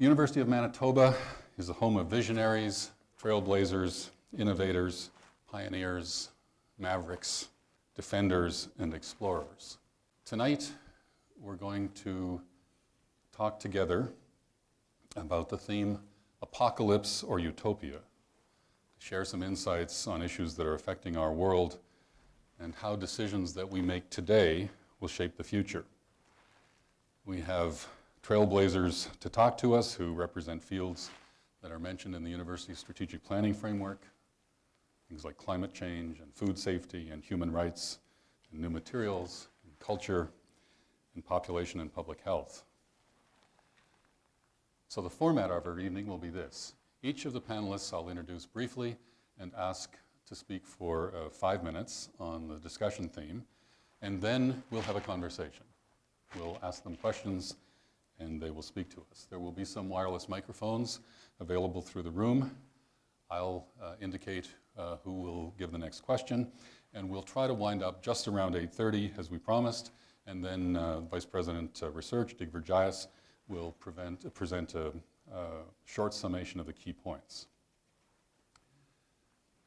The University of Manitoba is the home of visionaries, trailblazers, innovators, pioneers, mavericks, defenders, and explorers. Tonight, we're going to talk together about the theme Apocalypse or Utopia, to share some insights on issues that are affecting our world and how decisions that we make today will shape the future. We have trailblazers to talk to us who represent fields that are mentioned in the university's strategic planning framework, things like climate change and food safety and human rights and new materials and culture and population and public health. So the format of our evening will be this. Each of the panelists I'll introduce briefly and ask to speak for 5 minutes on the discussion theme, and then we'll have a conversation. We'll ask them questions and they will speak to us. There will be some wireless microphones available through the room. I'll indicate who will give the next question, and we'll try to wind up just around 8:30 as we promised, and then Vice President Research, Dig Vergias, will present a short summation of the key points.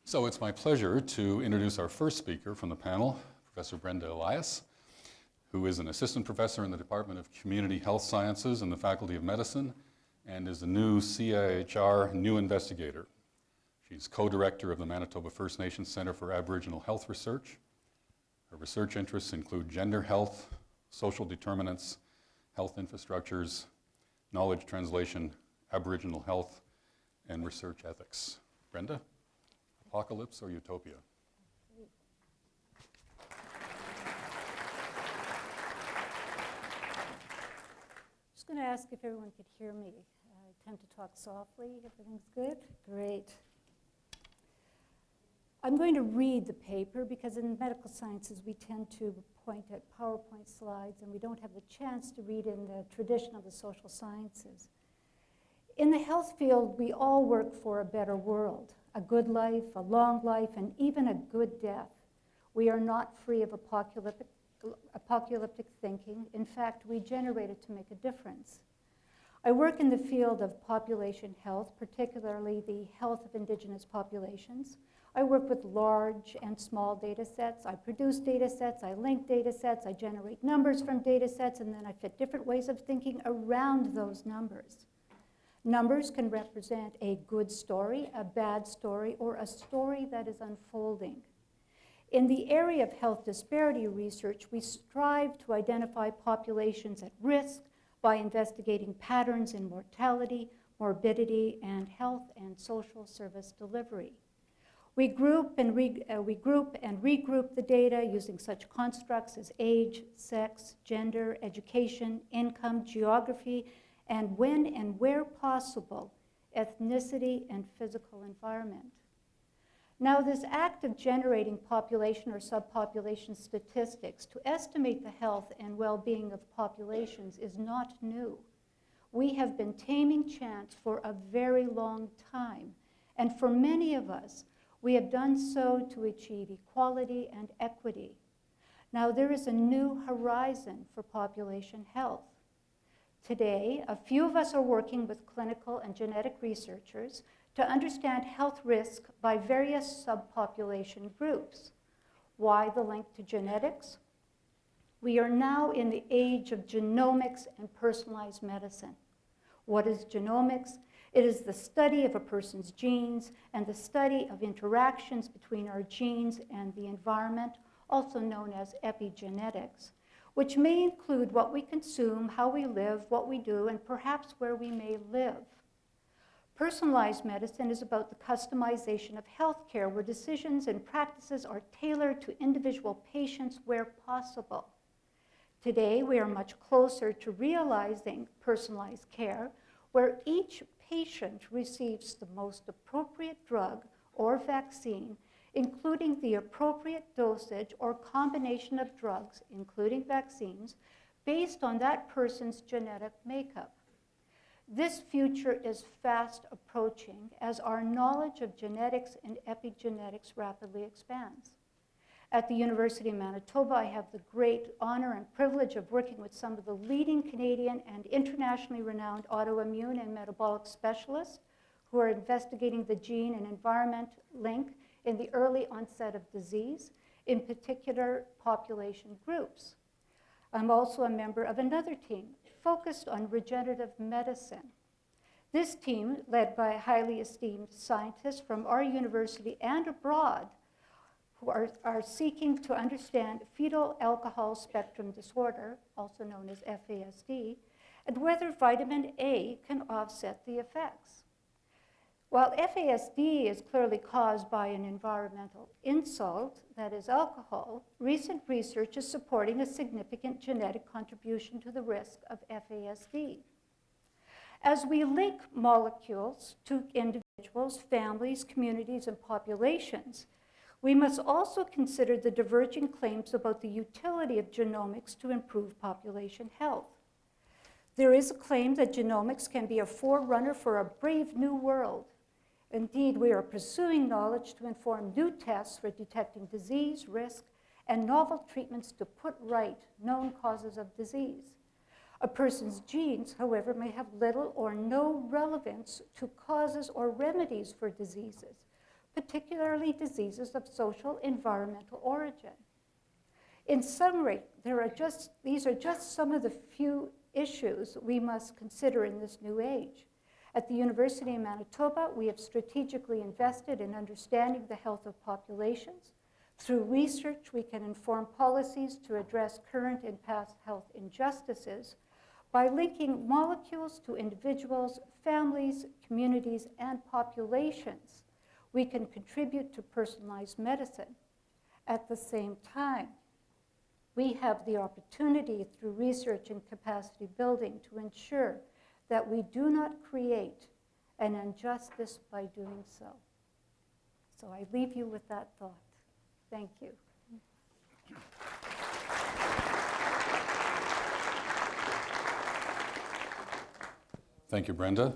So it's my pleasure to introduce our first speaker from the panel, Professor Brenda Elias, who is an assistant professor in the Department of Community Health Sciences in the Faculty of Medicine and is a new CIHR new investigator. She's co-director of the Manitoba First Nations Center for Aboriginal Health Research. Her research interests include gender health, social determinants, health infrastructures, knowledge translation, Aboriginal health, and research ethics. Brenda, Apocalypse or Utopia? Just going to ask if everyone could hear me. I tend to talk softly. Everything's good? Great. I'm going to read the paper because in medical sciences we tend to point at PowerPoint slides and we don't have the chance to read in the tradition of the social sciences. In the health field, we all work for a better world, a good life, a long life, and even a good death. We are not free of apocalyptic thinking. In fact, we generate it to make a difference. I work in the field of population health, particularly the health of indigenous populations. I work with large and small data sets. I produce data sets, I link data sets, I generate numbers from data sets, and then I fit different ways of thinking around those numbers. Numbers can represent a good story, a bad story, or a story that is unfolding. In the area of health disparity research, we strive to identify populations at risk by investigating patterns in mortality, morbidity, and health and social service delivery. We group and regroup the data using such constructs as age, sex, gender, education, income, geography, and when and where possible, ethnicity and physical environment. Now, this act of generating population or subpopulation statistics to estimate the health and well-being of populations is not new. We have been taming chance for a very long time, and for many of us, we have done so to achieve equality and equity. Now, there is a new horizon for population health. Today, a few of us are working with clinical and genetic researchers to understand health risk by various subpopulation groups. Why the link to genetics? We are now in the age of genomics and personalized medicine. What is genomics? It is the study of a person's genes and the study of interactions between our genes and the environment, also known as epigenetics, which may include what we consume, how we live, what we do, and perhaps where we may live. Personalized medicine is about the customization of healthcare, where decisions and practices are tailored to individual patients where possible. Today, we are much closer to realizing personalized care, where each patient receives the most appropriate drug or vaccine, including the appropriate dosage or combination of drugs, including vaccines, based on that person's genetic makeup. This future is fast approaching as our knowledge of genetics and epigenetics rapidly expands. At the University of Manitoba, I have the great honor and privilege of working with some of the leading Canadian and internationally renowned autoimmune and metabolic specialists who are investigating the gene and environment link in the early onset of disease, in particular population groups. I'm also a member of another team focused on regenerative medicine. This team, led by highly esteemed scientists from our university and abroad, who are seeking to understand fetal alcohol spectrum disorder, also known as FASD, and whether vitamin A can offset the effects. While FASD is clearly caused by an environmental insult, that is alcohol, recent research is supporting a significant genetic contribution to the risk of FASD. As we link molecules to individuals, families, communities, and populations, we must also consider the diverging claims about the utility of genomics to improve population health. There is a claim that genomics can be a forerunner for a brave new world. Indeed, we are pursuing knowledge to inform new tests for detecting disease, risk, and novel treatments to put right known causes of disease. A person's genes, however, may have little or no relevance to causes or remedies for diseases, particularly diseases of social environmental origin. In summary, these are just some of the few issues we must consider in this new age. At the University of Manitoba, we have strategically invested in understanding the health of populations. Through research, we can inform policies to address current and past health injustices by linking molecules to individuals, families, communities, and populations. We can contribute to personalized medicine. At the same time, we have the opportunity through research and capacity building to ensure that we do not create an injustice by doing so. So I leave you with that thought. Thank you. Thank you, Brenda.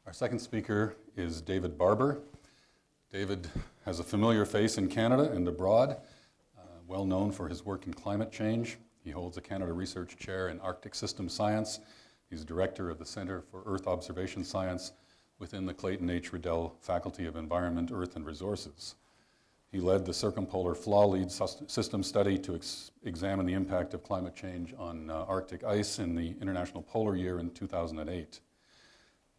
Our second speaker is David Barber. David has a familiar face in Canada and abroad, well known for his work in climate change. He holds a Canada Research Chair in Arctic System Science. He's director of the Center for Earth Observation Science within the Clayton H. Riddell Faculty of Environment, Earth and Resources. He led the Circumpolar Flaw Lead System study to examine the impact of climate change on Arctic ice in the International Polar Year in 2008.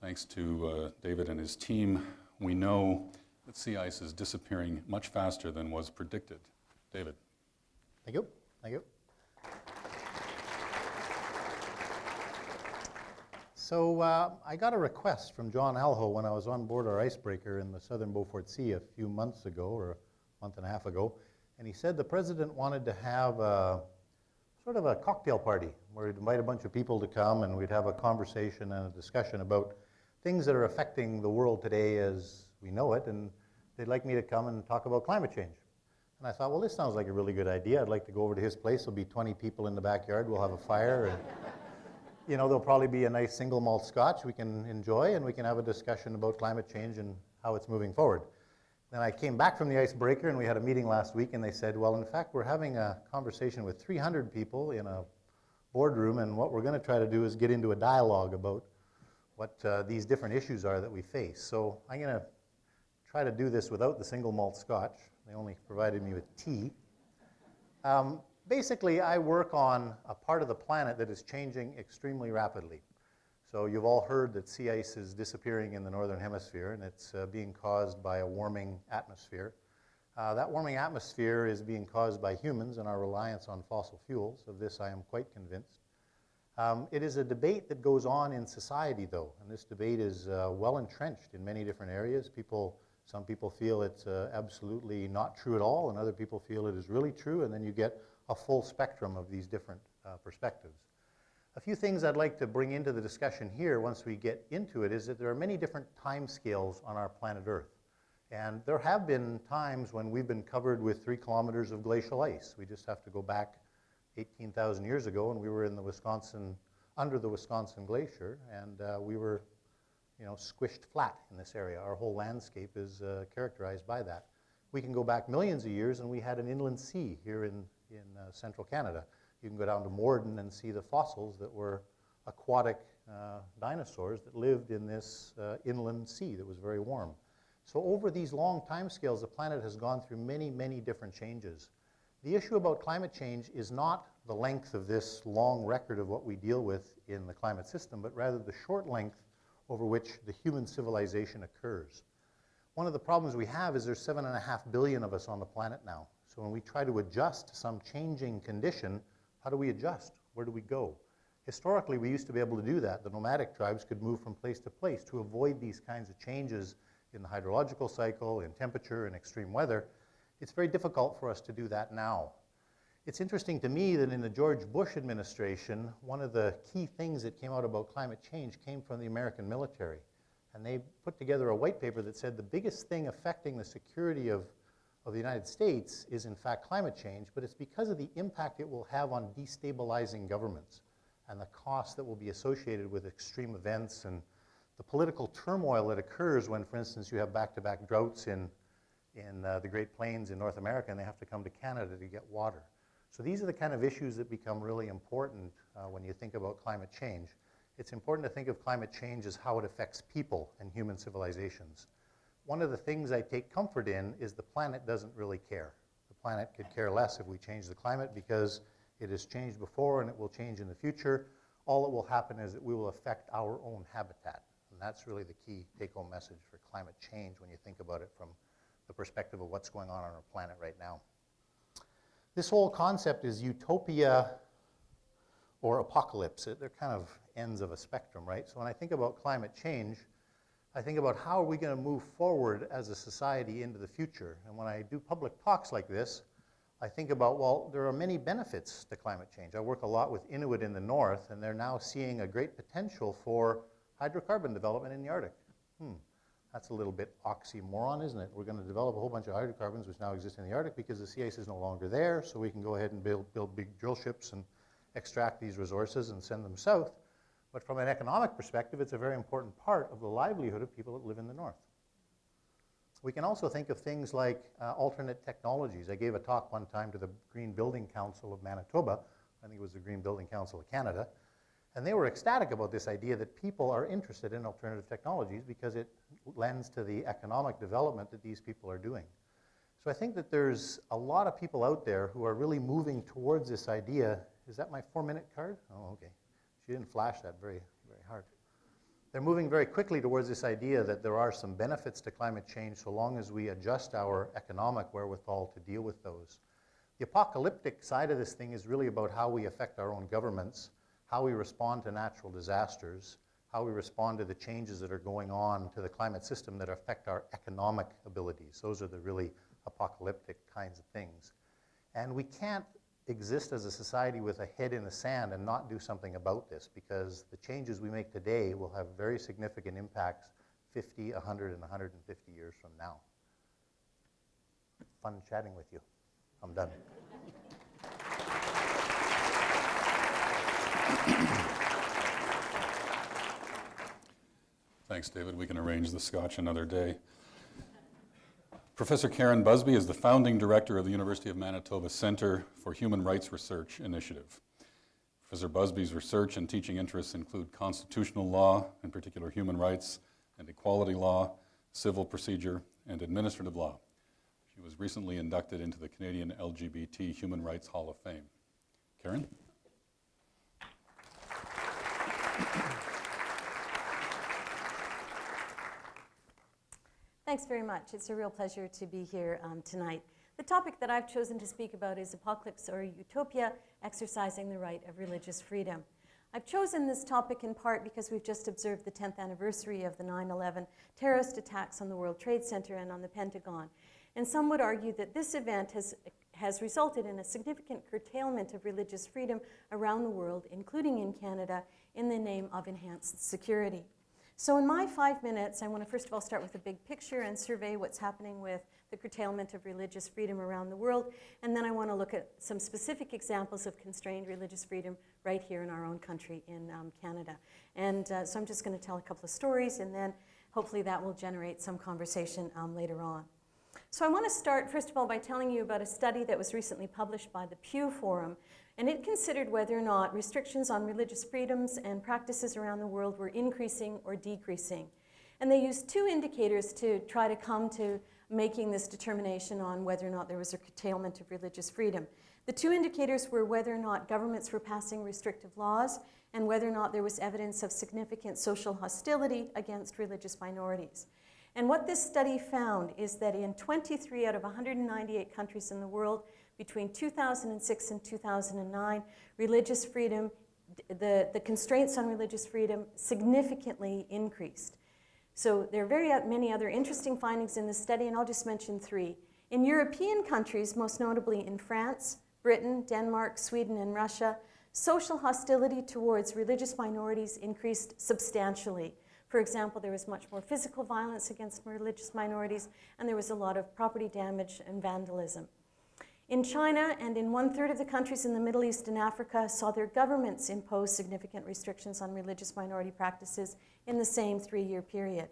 Thanks to David and his team, we know that sea ice is disappearing much faster than was predicted. David. Thank you. Thank you. So I got a request from John Alho when I was on board our icebreaker in the southern Beaufort Sea a few months ago, or a month and a half ago, and he said the president wanted to have a sort of a cocktail party where he'd invite a bunch of people to come and we'd have a conversation and a discussion about things that are affecting the world today as we know it, and they'd like me to come and talk about climate change. And I thought, well, this sounds like a really good idea. I'd like to go over to his place. There'll be 20 people in the backyard. We'll have a fire. And, you know, there'll probably be a nice single malt scotch we can enjoy, and we can have a discussion about climate change and how it's moving forward. Then I came back from the icebreaker, and we had a meeting last week, and they said, well, in fact, we're having a conversation with 300 people in a boardroom, and what we're going to try to do is get into a dialogue about what these different issues are that we face. So I'm going to try to do this without the single malt scotch. They only provided me with tea. Basically, I work on a part of the planet that is changing extremely rapidly. So you've all heard that sea ice is disappearing in the northern hemisphere, and it's being caused by a warming atmosphere. That warming atmosphere is being caused by humans and our reliance on fossil fuels. Of this, I am quite convinced. It is a debate that goes on in society, though, and this debate is well entrenched in many different areas. Some people feel it's absolutely not true at all, and other people feel it is really true, and then you get a full spectrum of these different perspectives. A few things I'd like to bring into the discussion here once we get into it is that there are many different time scales on our planet Earth. And there have been times when we've been covered with 3 kilometers of glacial ice. We just have to go back 18,000 years ago, and we were in the under the Wisconsin Glacier, and we were, you know, squished flat in this area. Our whole landscape is characterized by that. We can go back millions of years, and we had an inland sea here in central Canada. You can go down to Morden and see the fossils that were aquatic dinosaurs that lived in this inland sea that was very warm. So over these long time scales, the planet has gone through many, many different changes. The issue about climate change is not the length of this long record of what we deal with in the climate system, but rather the short length over which the human civilization occurs. One of the problems we have is there's 7.5 billion of us on the planet now. So when we try to adjust to some changing condition, how do we adjust? Where do we go? Historically, we used to be able to do that. The nomadic tribes could move from place to place to avoid these kinds of changes in the hydrological cycle, in temperature, and extreme weather. It's very difficult for us to do that now. It's interesting to me that in the George Bush administration, one of the key things that came out about climate change came from the American military. And they put together a white paper that said the biggest thing affecting the security of the United States is in fact climate change, but it's because of the impact it will have on destabilizing governments and the cost that will be associated with extreme events and the political turmoil that occurs when, for instance, you have back-to-back droughts in the Great Plains in North America and they have to come to Canada to get water. So these are the kind of issues that become really important when you think about climate change. It's important to think of climate change as how it affects people and human civilizations. One of the things I take comfort in is the planet doesn't really care. The planet could care less if we change the climate because it has changed before and it will change in the future. All that will happen is that we will affect our own habitat. And that's really the key take-home message for climate change when you think about it from the perspective of what's going on our planet right now. This whole concept is utopia or apocalypse. They're kind of ends of a spectrum, right? So when I think about climate change, I think about how are we going to move forward as a society into the future. And when I do public talks like this, I think about, well, there are many benefits to climate change. I work a lot with Inuit in the north, and they're now seeing a great potential for hydrocarbon development in the Arctic. That's a little bit oxymoron, isn't it? We're going to develop a whole bunch of hydrocarbons which now exist in the Arctic because the sea ice is no longer there, so we can go ahead and build big drill ships and extract these resources and send them south. But from an economic perspective, it's a very important part of the livelihood of people that live in the north. We can also think of things like alternate technologies. I gave a talk one time to the Green Building Council of Manitoba. I think it was the Green Building Council of Canada. And they were ecstatic about this idea that people are interested in alternative technologies because it lends to the economic development that these people are doing. So I think that there's a lot of people out there who are really moving towards this idea. Is that my 4-minute card? Oh, okay. She didn't flash that very, very hard. They're moving very quickly towards this idea that there are some benefits to climate change so long as we adjust our economic wherewithal to deal with those. The apocalyptic side of this thing is really about how we affect our own governments, how we respond to natural disasters, how we respond to the changes that are going on to the climate system that affect our economic abilities. Those are the really apocalyptic kinds of things. And we can't exist as a society with a head in the sand and not do something about this because the changes we make today will have very significant impacts 50, 100, and 150 years from now. Fun chatting with you. I'm done. Thanks, David. We can arrange the scotch another day. Professor Karen Busby is the founding director of the University of Manitoba Centre for Human Rights Research Initiative. Professor Busby's research and teaching interests include constitutional law, in particular human rights and equality law, civil procedure, and administrative law. She was recently inducted into the Canadian LGBT Human Rights Hall of Fame. Karen? Thanks very much. It's a real pleasure to be here tonight. The topic that I've chosen to speak about is apocalypse or utopia, exercising the right of religious freedom. I've chosen this topic in part because we've just observed the 10th anniversary of the 9/11 terrorist attacks on the World Trade Center and on the Pentagon. And some would argue that this event has resulted in a significant curtailment of religious freedom around the world, including in Canada, in the name of enhanced security. So in my 5 minutes, I want to first of all start with the big picture and survey what's happening with the curtailment of religious freedom around the world. And then I want to look at some specific examples of constrained religious freedom right here in our own country in Canada. And so I'm just going to tell a couple of stories, and then hopefully that will generate some conversation later on. So I want to start, first of all, by telling you about a study that was recently published by the Pew Forum, and it considered whether or not restrictions on religious freedoms and practices around the world were increasing or decreasing. And they used two indicators to try to come to making this determination on whether or not there was a curtailment of religious freedom. The two indicators were whether or not governments were passing restrictive laws and whether or not there was evidence of significant social hostility against religious minorities. And what this study found is that in 23 out of 198 countries in the world, between 2006 and 2009, religious freedom, the constraints on religious freedom significantly increased. So there are very many other interesting findings in this study, and I'll just mention three. In European countries, most notably in France, Britain, Denmark, Sweden, and Russia, social hostility towards religious minorities increased substantially. For example, there was much more physical violence against religious minorities, and there was a lot of property damage and vandalism. In China and in 1/3 of the countries in the Middle East and Africa saw their governments impose significant restrictions on religious minority practices in the same 3-year period.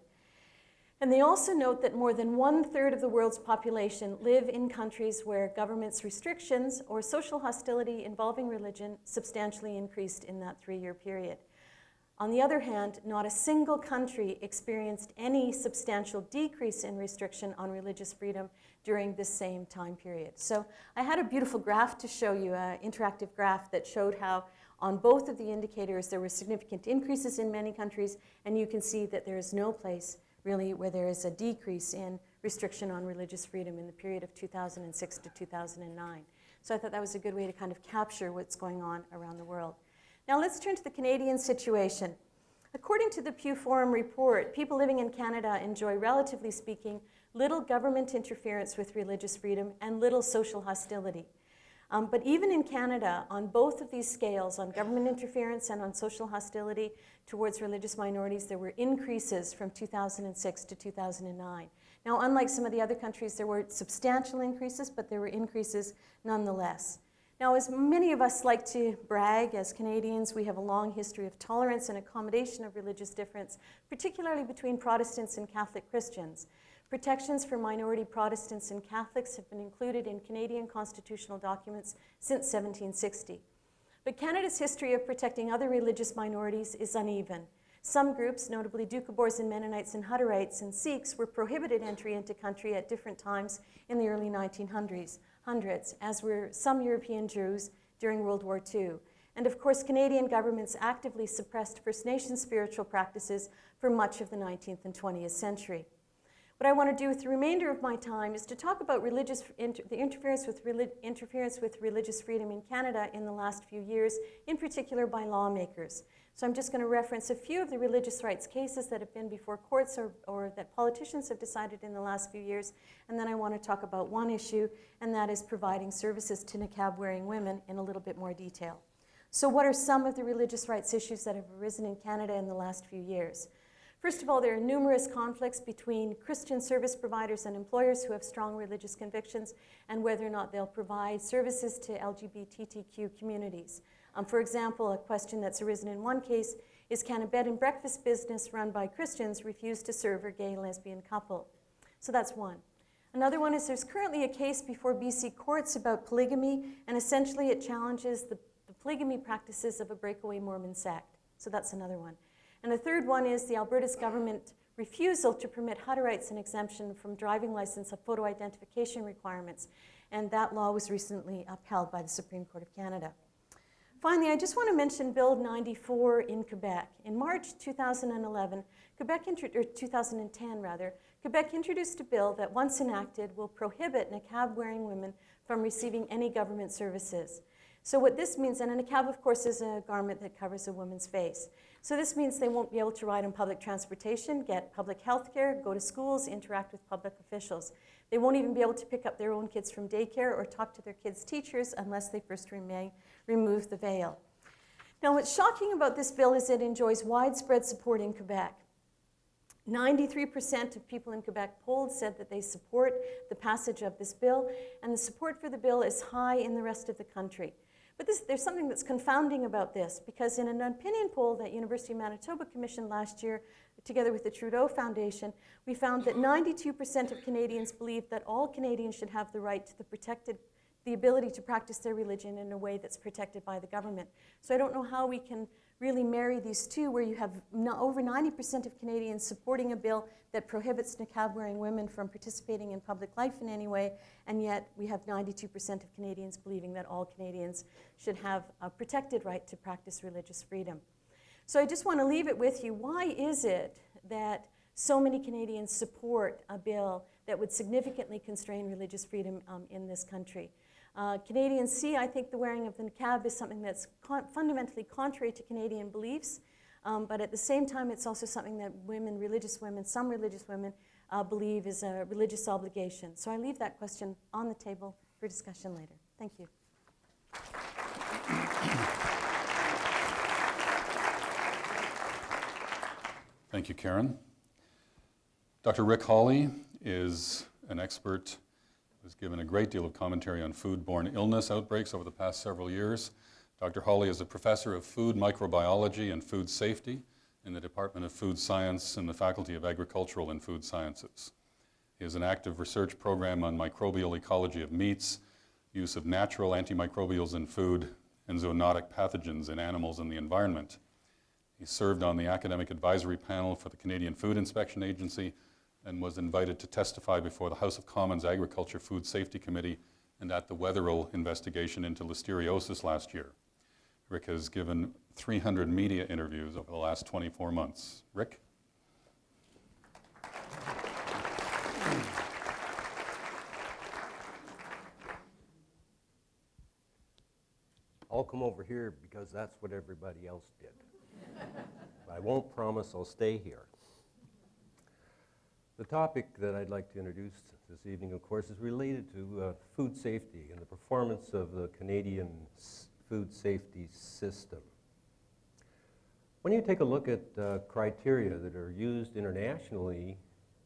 And they also note that more than 1/3 of the world's population live in countries where government's restrictions or social hostility involving religion substantially increased in that 3-year period. On the other hand, not a single country experienced any substantial decrease in restriction on religious freedom during this same time period. So I had a beautiful graph to show you, an interactive graph that showed how on both of the indicators there were significant increases in many countries, and you can see that there is no place really where there is a decrease in restriction on religious freedom in the period of 2006 to 2009. So I thought that was a good way to kind of capture what's going on around the world. Now let's turn to the Canadian situation. According to the Pew Forum report, people living in Canada enjoy, relatively speaking, little government interference with religious freedom and little social hostility. But even in Canada, on both of these scales, on government interference and on social hostility towards religious minorities, there were increases from 2006 to 2009. Now, unlike some of the other countries, there were substantial increases, but there were increases nonetheless. Now, as many of us like to brag, as Canadians, we have a long history of tolerance and accommodation of religious difference, particularly between Protestants and Catholic Christians. Protections for minority Protestants and Catholics have been included in Canadian constitutional documents since 1760. But Canada's history of protecting other religious minorities is uneven. Some groups, notably Doukhobors and Mennonites and Hutterites and Sikhs, were prohibited entry into country at different times in the early 1900s, as were some European Jews during World War II. And of course, Canadian governments actively suppressed First Nations spiritual practices for much of the 19th and 20th century. What I want to do with the remainder of my time is to talk about the interference with religious freedom in Canada in the last few years, in particular by lawmakers. So I'm just going to reference a few of the religious rights cases that have been before courts or that politicians have decided in the last few years, and then I want to talk about one issue, and that is providing services to niqab-wearing women in a little bit more detail. So what are some of the religious rights issues that have arisen in Canada in the last few years? First of all, there are numerous conflicts between Christian service providers and employers who have strong religious convictions and whether or not they'll provide services to LGBTQ communities. For example, a question that's arisen in one case is, can a bed and breakfast business run by Christians refuse to serve a gay and lesbian couple? So that's one. Another one is there's currently a case before BC courts about polygamy, and essentially it challenges the polygamy practices of a breakaway Mormon sect. So that's another one. And the third one is the Alberta's government refusal to permit Hutterites an exemption from driving license of photo identification requirements. And that law was recently upheld by the Supreme Court of Canada. Finally, I just want to mention Bill 94 in Quebec. In March 2010, Quebec introduced a bill that, once enacted, will prohibit niqab-wearing women from receiving any government services. So what this means, and a niqab, of course, is a garment that covers a woman's face. So this means they won't be able to ride on public transportation, get public health care, go to schools, interact with public officials. They won't even be able to pick up their own kids from daycare or talk to their kids' teachers unless they first remove the veil. Now, what's shocking about this bill is it enjoys widespread support in Quebec. 93% of people in Quebec polled said that they support the passage of this bill, and the support for the bill is high in the rest of the country. But there's something that's confounding about this, because in an opinion poll that University of Manitoba commissioned last year, together with the Trudeau Foundation, we found that 92% of Canadians believe that all Canadians should have the right to the ability to practice their religion in a way that's protected by the government. So I don't know how we can really marry these two, where you have over 90% of Canadians supporting a bill that prohibits niqab-wearing women from participating in public life in any way, and yet we have 92% of Canadians believing that all Canadians should have a protected right to practice religious freedom. So I just want to leave it with you. Why is it that so many Canadians support a bill that would significantly constrain religious freedom in this country? Canadians see, I think, the wearing of the niqab is something that's fundamentally contrary to Canadian beliefs, but at the same time, it's also something that some religious women believe is a religious obligation. So I leave that question on the table for discussion later. Thank you. Thank you, Karen. Dr. Rick Holley is an expert who's given a great deal of commentary on foodborne illness outbreaks over the past several years. Dr. Holley is a professor of food microbiology and food safety in the Department of Food Science and the Faculty of Agricultural and Food Sciences. He has an active research program on microbial ecology of meats, use of natural antimicrobials in food, and zoonotic pathogens in animals and the environment. He served on the academic advisory panel for the Canadian Food Inspection Agency and was invited to testify before the House of Commons Agriculture Food Safety Committee and at the Wetherill investigation into listeriosis last year. Rick has given 300 media interviews over the last 24 months. Rick? I'll come over here because that's what everybody else did. I won't promise I'll stay here. The topic that I'd like to introduce this evening, of course, is related to food safety and the performance of the Canadian food safety system. When you take a look at criteria that are used internationally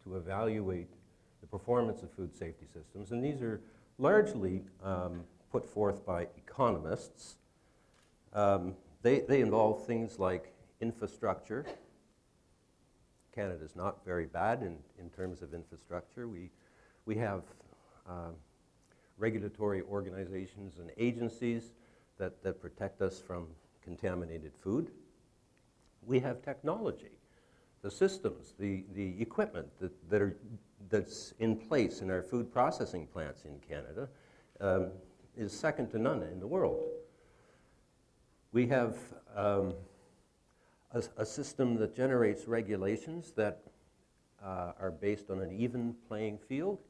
to evaluate the performance of food safety systems, and these are largely put forth by economists, they involve things like infrastructure. Canada's not very bad in terms of infrastructure. We have regulatory organizations and agencies that protect us from contaminated food. We have technology, the systems, the equipment that's in place in our food processing plants in Canada is second to none in the world. We have a system that generates regulations that are based on an even playing field,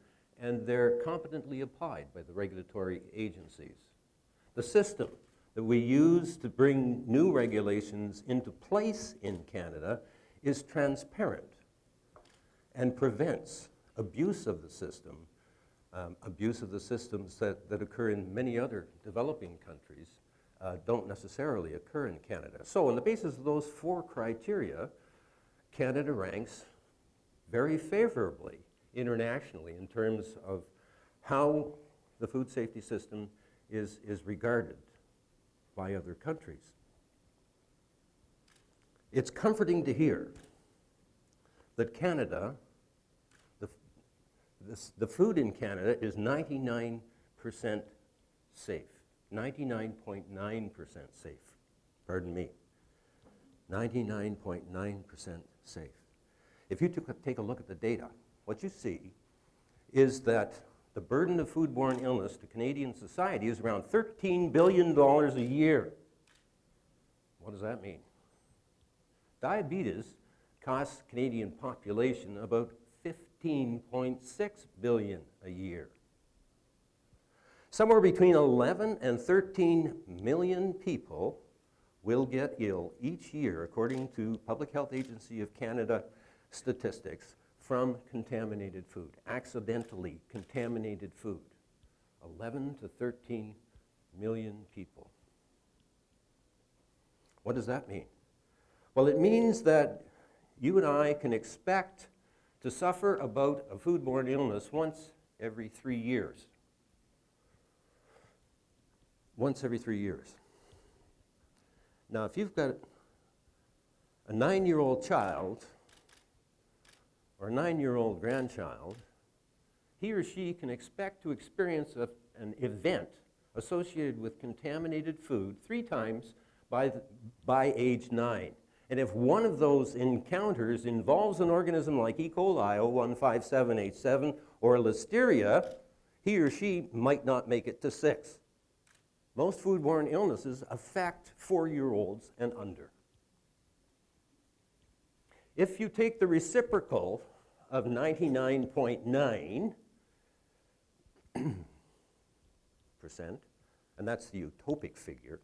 and they're competently applied by the regulatory agencies. The system that we use to bring new regulations into place in Canada is transparent and prevents abuse of the system, abuse of the systems that occur in many other developing countries don't necessarily occur in Canada. So on the basis of those four criteria, Canada ranks very favorably internationally in terms of how the food safety system is regarded by other countries. It's comforting to hear that Canada, the food in Canada is 99% safe. 99.9% safe, pardon me, 99.9% safe. If you take a look at the data, what you see is that the burden of foodborne illness to Canadian society is around $13 billion a year. What does that mean? Diabetes costs Canadian population about $15.6 billion a year. Somewhere between 11 and 13 million people will get ill each year, according to Public Health Agency of Canada statistics, from contaminated food, accidentally contaminated food. 11 to 13 million people. What does that mean? Well, it means that you and I can expect to suffer about a foodborne illness once every 3 years. once every 3 years. Now, if you've got a 9-year-old child or a 9-year-old grandchild, he or she can expect to experience an event associated with contaminated food 3 times by age 9. And if one of those encounters involves an organism like E. coli 0157H7 or Listeria, he or she might not make it to 6. Most foodborne illnesses affect 4-year-olds and under. If you take the reciprocal of 99.9%, and that's the utopic figure,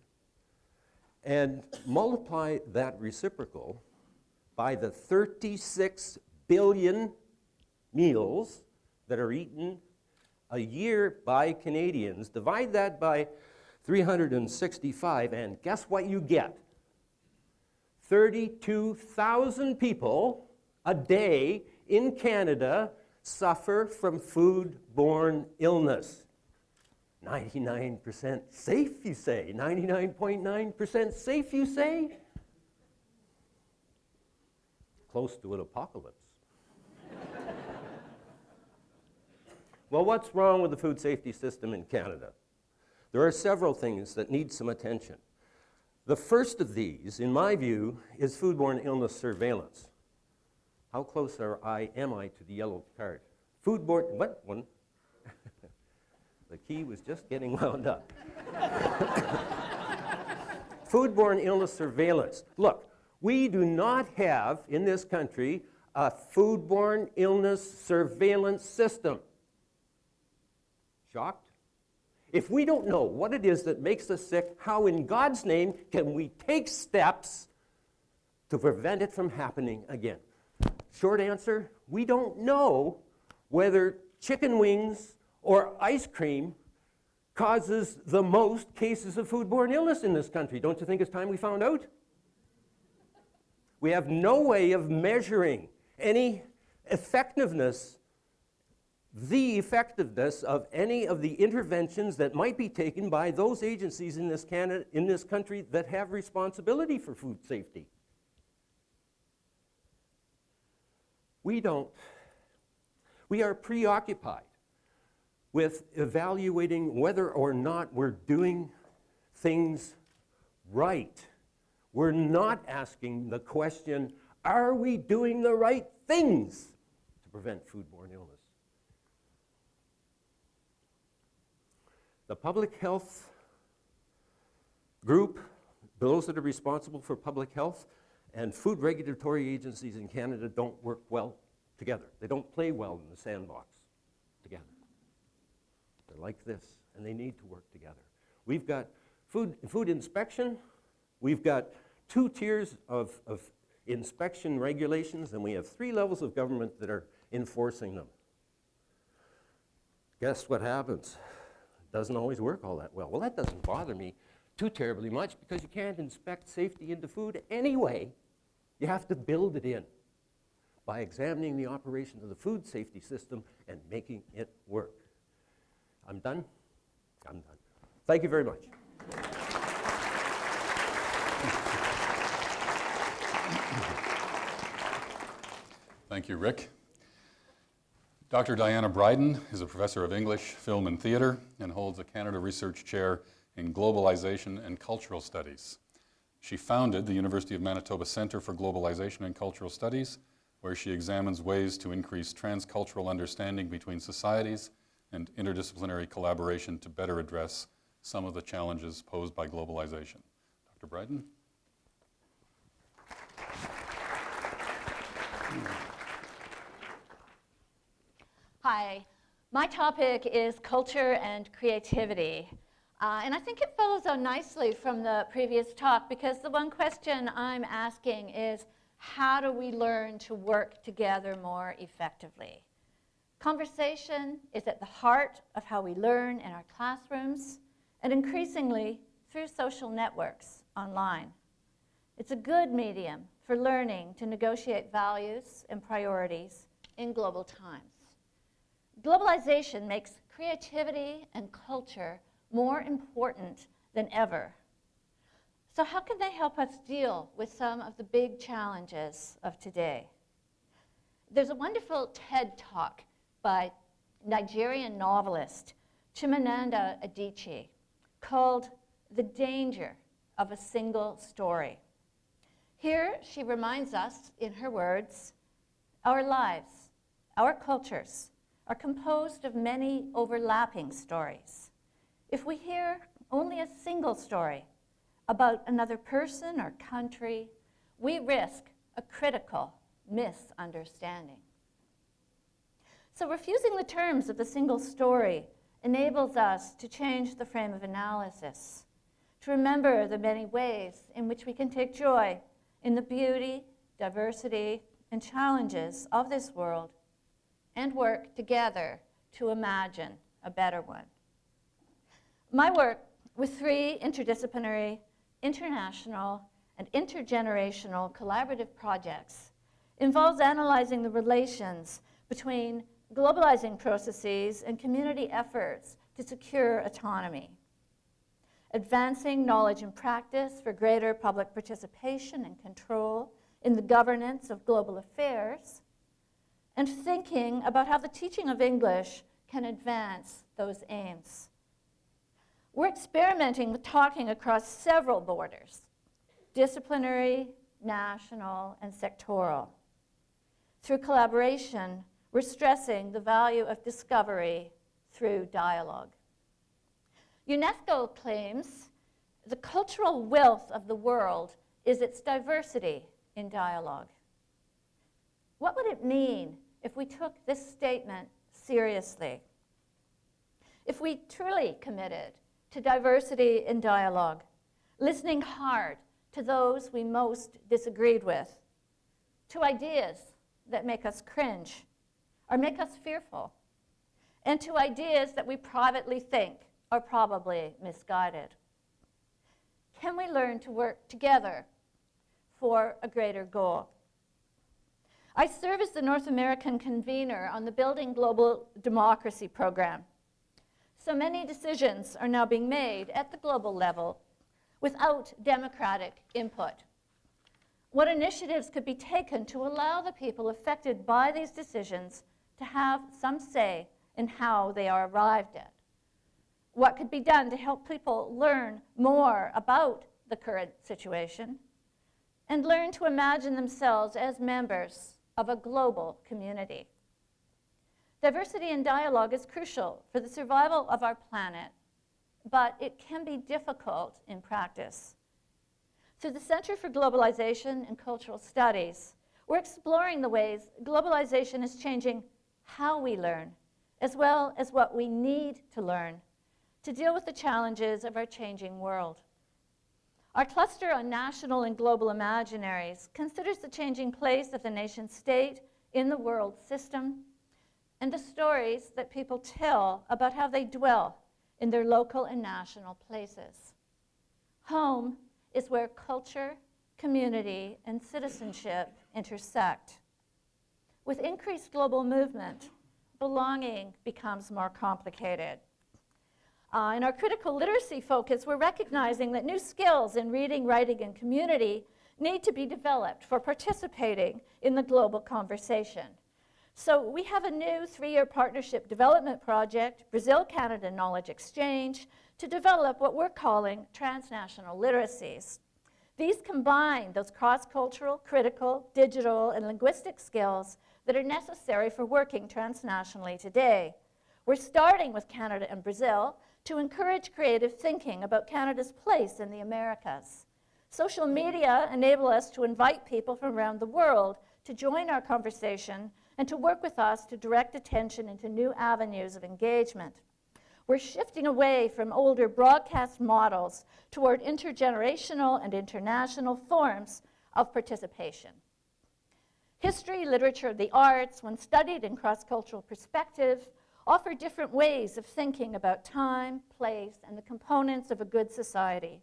and multiply that reciprocal by the 36 billion meals that are eaten a year by Canadians, divide that by 365, and guess what you get? 32,000 people a day in Canada suffer from foodborne illness. 99% safe, you say? 99.9% safe, you say? Close to an apocalypse. Well, what's wrong with the food safety system in Canada? There are several things that need some attention. The first of these, in my view, is foodborne illness surveillance. How close am I to the yellow card? Foodborne, what one? The key was just getting wound up. Foodborne illness surveillance. Look, we do not have in this country a foodborne illness surveillance system. Shocked? If we don't know what it is that makes us sick, how in God's name can we take steps to prevent it from happening again? Short answer, we don't know whether chicken wings or ice cream causes the most cases of foodborne illness in this country. Don't you think it's time we found out? We have no way of measuring any effectiveness, the effectiveness of any of the interventions that might be taken by those agencies in this country that have responsibility for food safety. We are preoccupied with evaluating whether or not we're doing things right. We're not asking the question, are we doing the right things to prevent foodborne illness? The public health group, those that are responsible for public health, and food regulatory agencies in Canada don't work well together. They don't play well in the sandbox together. They're like this, and they need to work together. We've got food inspection. We've got 2 tiers of inspection regulations, and we have 3 levels of government that are enforcing them. Guess what happens? It doesn't always work all that well. Well, that doesn't bother me too terribly much because you can't inspect safety into food anyway. You have to build it in by examining the operation of the food safety system and making it work. I'm done? I'm done. Thank you very much. Thank you, Rick. Dr. Diana Brydon is a professor of English, film, and theater and holds a Canada Research Chair in Globalization and Cultural Studies. She founded the University of Manitoba Centre for Globalization and Cultural Studies, where she examines ways to increase transcultural understanding between societies and interdisciplinary collaboration to better address some of the challenges posed by globalization. Dr. Brydon? Hi, my topic is culture and creativity. And I think it follows on nicely from the previous talk because the one question I'm asking is, how do we learn to work together more effectively? Conversation is at the heart of how we learn in our classrooms and increasingly through social networks online. It's a good medium for learning to negotiate values and priorities in global times. Globalization makes creativity and culture more important than ever. So how can they help us deal with some of the big challenges of today? There's a wonderful TED Talk by Nigerian novelist Chimamanda Adichie called "The Danger of a Single Story." Here she reminds us, in her words, our lives, our cultures, are composed of many overlapping stories. If we hear only a single story about another person or country, we risk a critical misunderstanding. So refusing the terms of the single story enables us to change the frame of analysis, to remember the many ways in which we can take joy in the beauty, diversity, and challenges of this world, and work together to imagine a better one. My work with 3 interdisciplinary, international, and intergenerational collaborative projects involves analyzing the relations between globalizing processes and community efforts to secure autonomy, advancing knowledge and practice for greater public participation and control in the governance of global affairs, and thinking about how the teaching of English can advance those aims. We're experimenting with talking across several borders: disciplinary, national, and sectoral. Through collaboration, we're stressing the value of discovery through dialogue. UNESCO claims the cultural wealth of the world is its diversity in dialogue. What would it mean if we took this statement seriously? If we truly committed to diversity in dialogue, listening hard to those we most disagreed with, to ideas that make us cringe or make us fearful, and to ideas that we privately think are probably misguided. Can we learn to work together for a greater goal? I serve as the North American convener on the Building Global Democracy program. So many decisions are now being made at the global level without democratic input. What initiatives could be taken to allow the people affected by these decisions to have some say in how they are arrived at? What could be done to help people learn more about the current situation and learn to imagine themselves as members of a global community? Diversity in dialogue is crucial for the survival of our planet, but it can be difficult in practice. Through the Center for Globalization and Cultural Studies, we're exploring the ways globalization is changing how we learn, as well as what we need to learn to deal with the challenges of our changing world. Our cluster on national and global imaginaries considers the changing place of the nation state in the world system and the stories that people tell about how they dwell in their local and national places. Home is where culture, community, and citizenship intersect. With increased global movement, belonging becomes more complicated. In our critical literacy focus, we're recognizing that new skills in reading, writing, and community need to be developed for participating in the global conversation. So we have a new 3-year partnership development project, Brazil-Canada Knowledge Exchange, to develop what we're calling transnational literacies. These combine those cross-cultural, critical, digital, and linguistic skills that are necessary for working transnationally today. We're starting with Canada and Brazil to encourage creative thinking about Canada's place in the Americas. Social media enable us to invite people from around the world to join our conversation and to work with us to direct attention into new avenues of engagement. We're shifting away from older broadcast models toward intergenerational and international forms of participation. History, literature, the arts, when studied in cross-cultural perspective, offer different ways of thinking about time, place, and the components of a good society.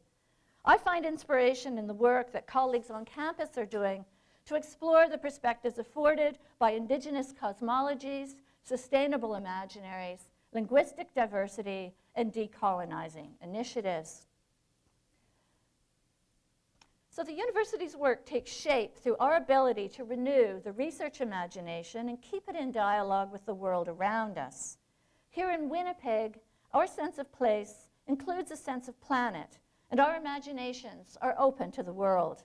I find inspiration in the work that colleagues on campus are doing to explore the perspectives afforded by indigenous cosmologies, sustainable imaginaries, linguistic diversity, and decolonizing initiatives. So the university's work takes shape through our ability to renew the research imagination and keep it in dialogue with the world around us. Here in Winnipeg, our sense of place includes a sense of planet, and our imaginations are open to the world.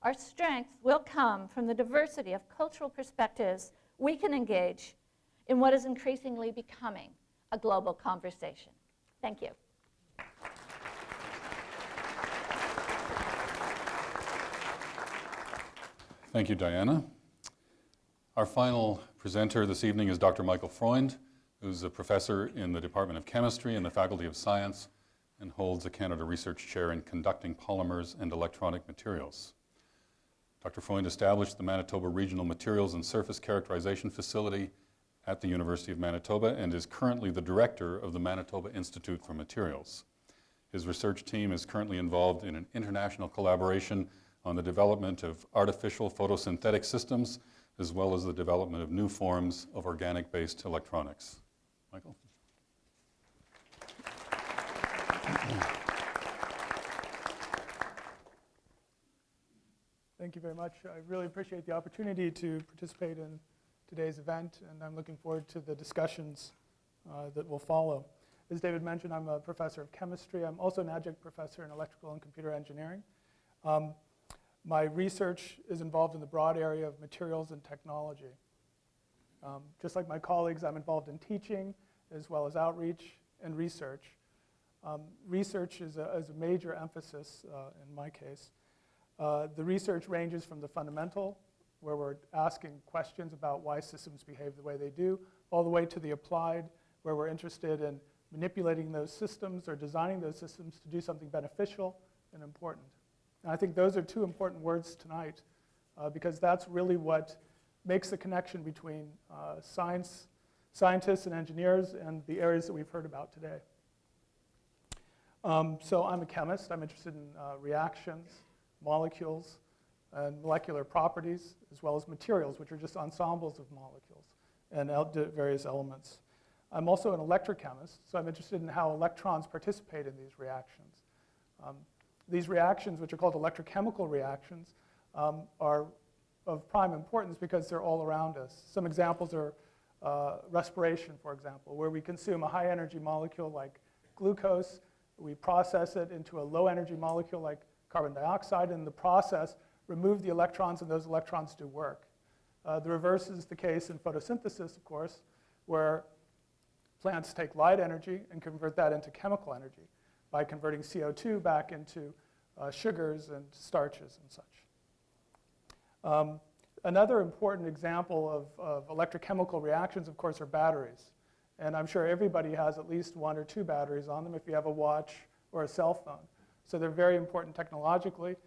Our strength will come from the diversity of cultural perspectives we can engage in what is increasingly becoming a global conversation. Thank you. Thank you, Diana. Our final presenter this evening is Dr. Michael Freund, who's a professor in the Department of Chemistry in the Faculty of Science and holds a Canada Research Chair in Conducting Polymers and Electronic Materials. Dr. Freund established the Manitoba Regional Materials and Surface Characterization Facility at the University of Manitoba and is currently the director of the Manitoba Institute for Materials. His research team is currently involved in an international collaboration on the development of artificial photosynthetic systems, as well as the development of new forms of organic-based electronics. Michael? Thank you very much. I really appreciate the opportunity to participate in today's event, and I'm looking forward to the discussions that will follow. As David mentioned, I'm a professor of chemistry. I'm also an adjunct professor in electrical and computer engineering. My research is involved in the broad area of materials and technology. Just like my colleagues, I'm involved in teaching as well as outreach and research. Research is a major emphasis in my case. The research ranges from the fundamental, where we're asking questions about why systems behave the way they do, all the way to the applied, where we're interested in manipulating those systems or designing those systems to do something beneficial and important. And I think those are two important words tonight because that's really what makes the connection between scientists and engineers and the areas that we've heard about today. So I'm a chemist. I'm interested in reactions, molecules, and molecular properties, as well as materials, which are just ensembles of molecules and various elements. I'm also an electrochemist, so I'm interested in how electrons participate in these reactions. These reactions, which are called electrochemical reactions, are of prime importance because they're all around us. Some examples are respiration, for example, where we consume a high-energy molecule like glucose, we process it into a low-energy molecule like carbon dioxide, and in the process, remove the electrons, and those electrons do work. The reverse is the case in photosynthesis, of course, where plants take light energy and convert that into chemical energy by converting CO2 back into sugars and starches and such. Another important example of electrochemical reactions, of course, are batteries. And I'm sure everybody has at least one or two batteries on them if you have a watch or a cell phone. So they're very important technologically.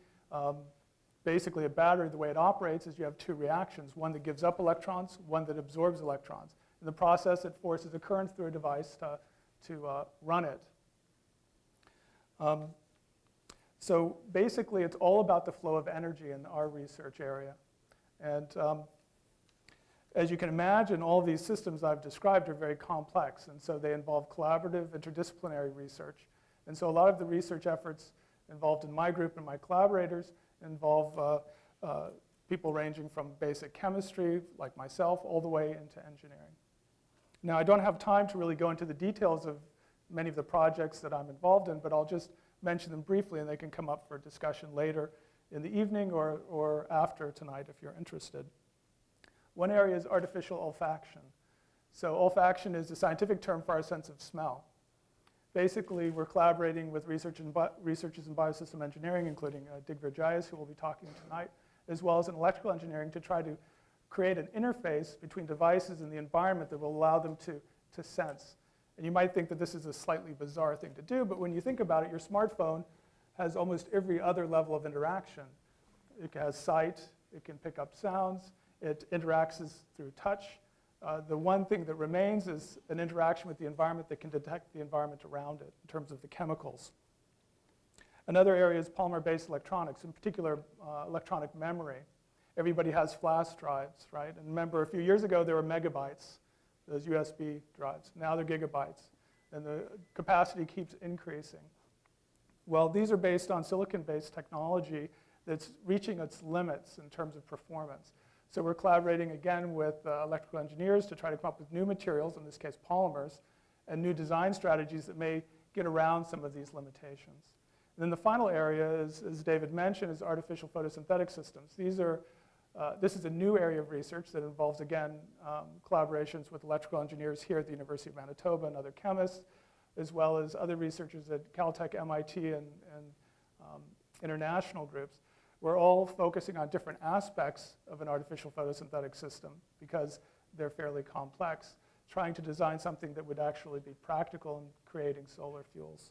Basically, a battery, the way it operates is you have two reactions, one that gives up electrons, one that absorbs electrons. In the process, it forces a current through a device to run it. So basically, it's all about the flow of energy in our research area. And as you can imagine, all these systems I've described are very complex, and so they involve collaborative, interdisciplinary research. And so a lot of the research efforts involved in my group and my collaborators involve people ranging from basic chemistry, like myself, all the way into engineering. Now, I don't have time to really go into the details of many of the projects that I'm involved in, but I'll just mention them briefly, and they can come up for discussion later in the evening or after tonight if you're interested. One area is artificial olfaction. So olfaction is a scientific term for our sense of smell. Basically, we're collaborating with researchers in biosystem engineering, including Dig Vergias, who will be talking tonight, as well as in electrical engineering to try to create an interface between devices and the environment that will allow them to sense. And you might think that this is a slightly bizarre thing to do, but when you think about it, your smartphone has almost every other level of interaction. It has sight, it can pick up sounds, it interacts through touch. The one thing that remains is an interaction with the environment that can detect the environment around it in terms of the chemicals. Another area is polymer-based electronics, in particular electronic memory. Everybody has flash drives, right? And remember, a few years ago, there were megabytes, those USB drives. Now they're gigabytes, and the capacity keeps increasing. Well, these are based on silicon-based technology that's reaching its limits in terms of performance. So we're collaborating again with electrical engineers to try to come up with new materials, in this case polymers, and new design strategies that may get around some of these limitations. And then the final area, is, as David mentioned, is artificial photosynthetic systems. This is a new area of research that involves, again, collaborations with electrical engineers here at the University of Manitoba and other chemists, as well as other researchers at Caltech, MIT, and international groups. We're all focusing on different aspects of an artificial photosynthetic system because they're fairly complex, trying to design something that would actually be practical in creating solar fuels.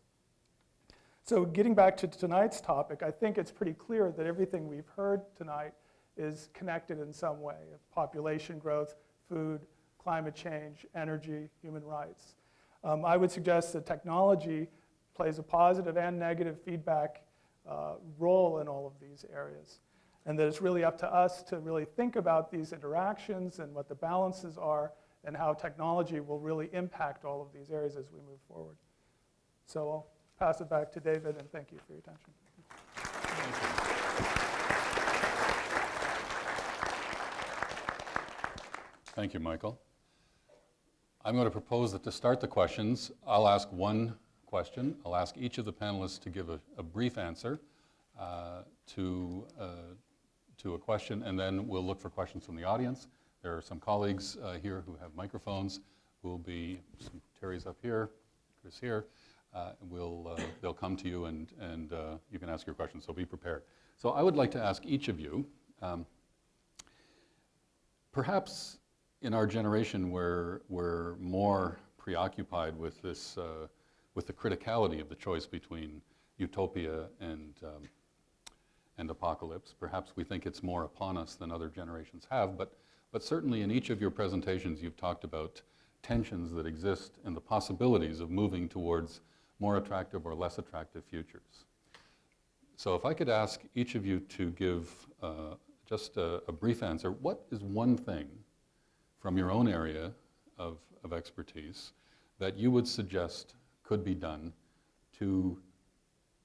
So getting back to tonight's topic, I think it's pretty clear that everything we've heard tonight is connected in some way: population growth, food, climate change, energy, human rights. I would suggest that technology plays a positive and negative feedback role in all of these areas, and that it's really up to us to really think about these interactions and what the balances are and how technology will really impact all of these areas as we move forward. So I'll pass it back to David, and thank you for your attention. Thank you, Michael. I'm going to propose that to start the questions, I'll ask one question. I'll ask each of the panelists to give a brief answer to a question, and then we'll look for questions from the audience. There are some colleagues here who have microphones who will be, Terry's up here, Chris here. They'll come to you and you can ask your questions, so be prepared. So I would like to ask each of you, perhaps in our generation we're more preoccupied with this, with the criticality of the choice between utopia and apocalypse. Perhaps we think it's more upon us than other generations have, but certainly in each of your presentations you've talked about tensions that exist and the possibilities of moving towards more attractive or less attractive futures. So if I could ask each of you to give just a brief answer, what is one thing from your own area of expertise that you would suggest could be done to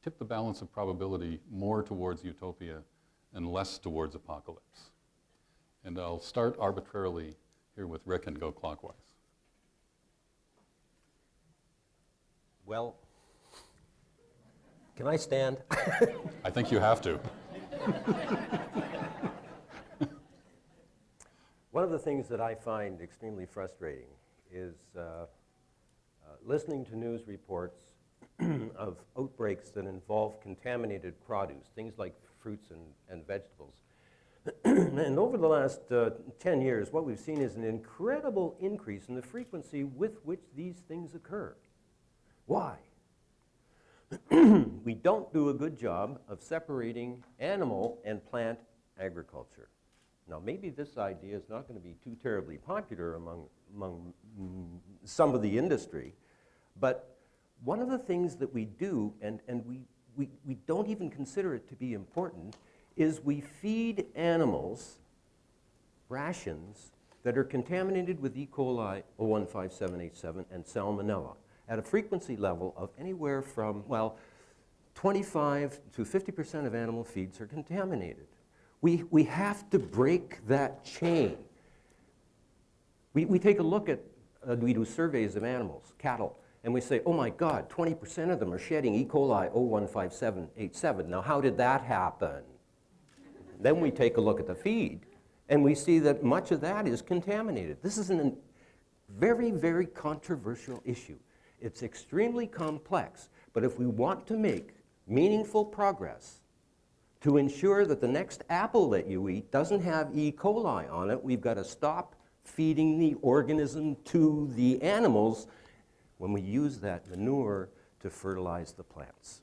tip the balance of probability more towards utopia and less towards apocalypse? And I'll start arbitrarily here with Rick and go clockwise. Well, can I stand? I think you have to. One of the things that I find extremely frustrating is listening to news reports of outbreaks that involve contaminated produce, things like fruits and vegetables. And over the last 10 years, what we've seen is an incredible increase in the frequency with which these things occur. Why? We don't do a good job of separating animal and plant agriculture. Now, maybe this idea is not going to be too terribly popular among some of the industry, but one of the things that we do, and we don't even consider it to be important, is we feed animals rations that are contaminated with E. coli 015787 and salmonella at a frequency level of anywhere from, well, 25 to 50% of animal feeds are contaminated. We have to break that chain. We take a look at, we do surveys of animals, cattle, and we say, oh my God, 20% of them are shedding E. coli 015787. Now, how did that happen? Then we take a look at the feed, and we see that much of that is contaminated. This is a very, very controversial issue. It's extremely complex, but if we want to make meaningful progress to ensure that the next apple that you eat doesn't have E. coli on it, we've got to stop feeding the organism to the animals when we use that manure to fertilize the plants.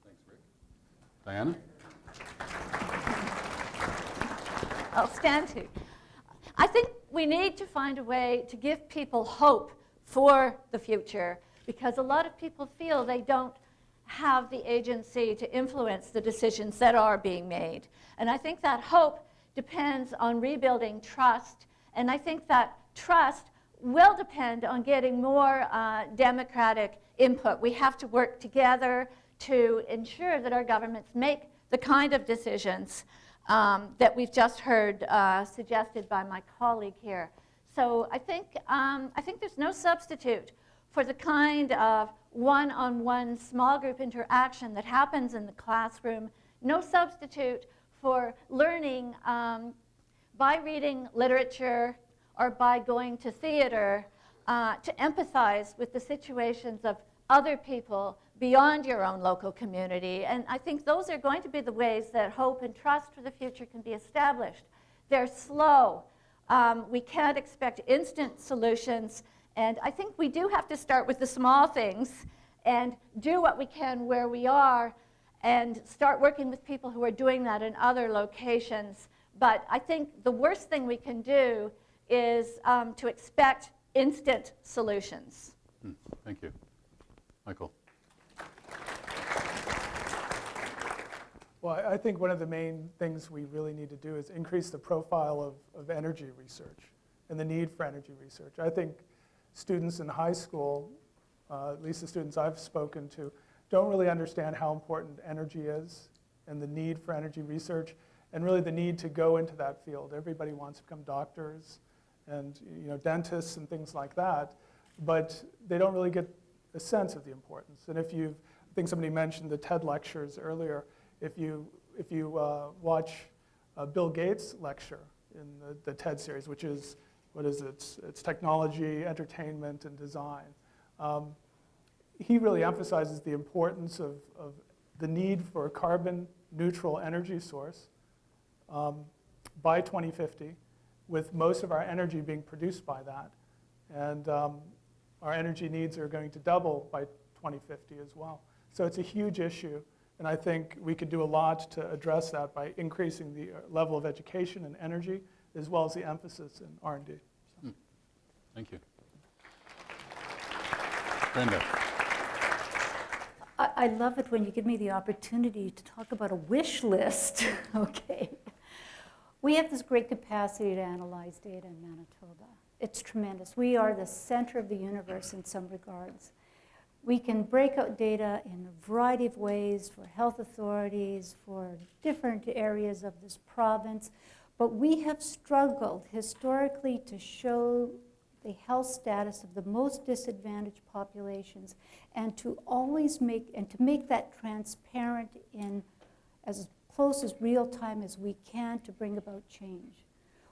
Thanks, Rick. Diana? I'll stand to. I think we need to find a way to give people hope for the future, because a lot of people feel they don't have the agency to influence the decisions that are being made. And I think that hope depends on rebuilding trust, and I think that trust will depend on getting more democratic input. We have to work together to ensure that our governments make the kind of decisions that we've just heard suggested by my colleague here. So I think there's no substitute for the kind of one-on-one small group interaction that happens in the classroom, no substitute for learning by reading literature or by going to theater to empathize with the situations of other people beyond your own local community. And I think those are going to be the ways that hope and trust for the future can be established. They're slow. We can't expect instant solutions. And I think we do have to start with the small things and do what we can where we are and start working with people who are doing that in other locations. But I think the worst thing we can do is to expect instant solutions. Thank you. Michael. Well, I think one of the main things we really need to do is increase the profile of energy research and the need for energy research. I think students in high school, at least the students I've spoken to, don't really understand how important energy is and the need for energy research and really the need to go into that field. Everybody wants to become doctors and dentists and things like that, but they don't really get a sense of the importance. And I think somebody mentioned the TED lectures earlier. If you watch Bill Gates' lecture in the TED series, which is, it's technology, entertainment, and design, he really emphasizes the importance of the need for a carbon neutral energy source by 2050, with most of our energy being produced by that. And our energy needs are going to double by 2050 as well. So it's a huge issue. And I think we could do a lot to address that by increasing the level of education and energy, as well as the emphasis in R&D. So. Thank you. Brenda. I love it when you give me the opportunity to talk about a wish list. Okay. We have this great capacity to analyze data in Manitoba. It's tremendous. We are the center of the universe in some regards. We can break out data in a variety of ways for health authorities, for different areas of this province, but we have struggled historically to show the health status of the most disadvantaged populations and to always make that transparent in as close as real time as we can to bring about change.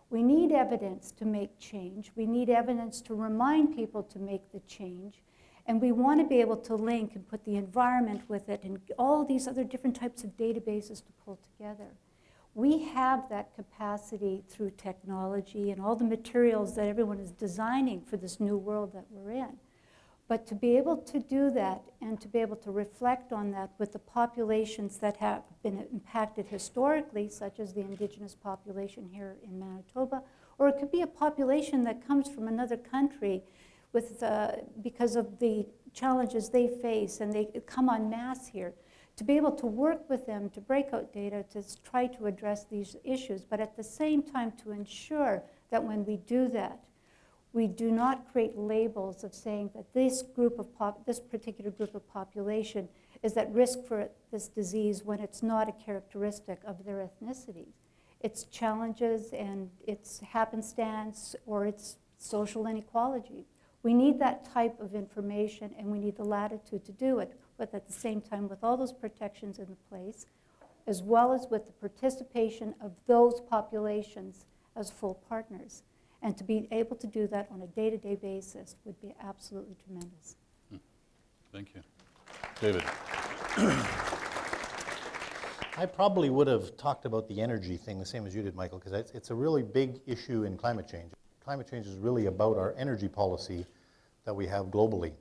We need evidence to make change. We need evidence to remind people to make the change. And we want to be able to link and put the environment with it and all these other different types of databases to pull together. We have that capacity through technology and all the materials that everyone is designing for this new world that we're in. But to be able to do that and to be able to reflect on that with the populations that have been impacted historically, such as the Indigenous population here in Manitoba, or it could be a population that comes from another country because of the challenges they face, and they come en masse here, to be able to work with them to break out data to try to address these issues, but at the same time to ensure that when we do that, we do not create labels of saying that this particular group of population is at risk for this disease when it's not a characteristic of their ethnicity. It's challenges and it's happenstance or it's social inequality. We need that type of information and we need the latitude to do it, but at the same time with all those protections in place, as well as with the participation of those populations as full partners. And to be able to do that on a day-to-day basis would be absolutely tremendous. Thank you. David. I probably would have talked about the energy thing the same as you did, Michael, because it's a really big issue in climate change. Climate change is really about our energy policy that we have globally.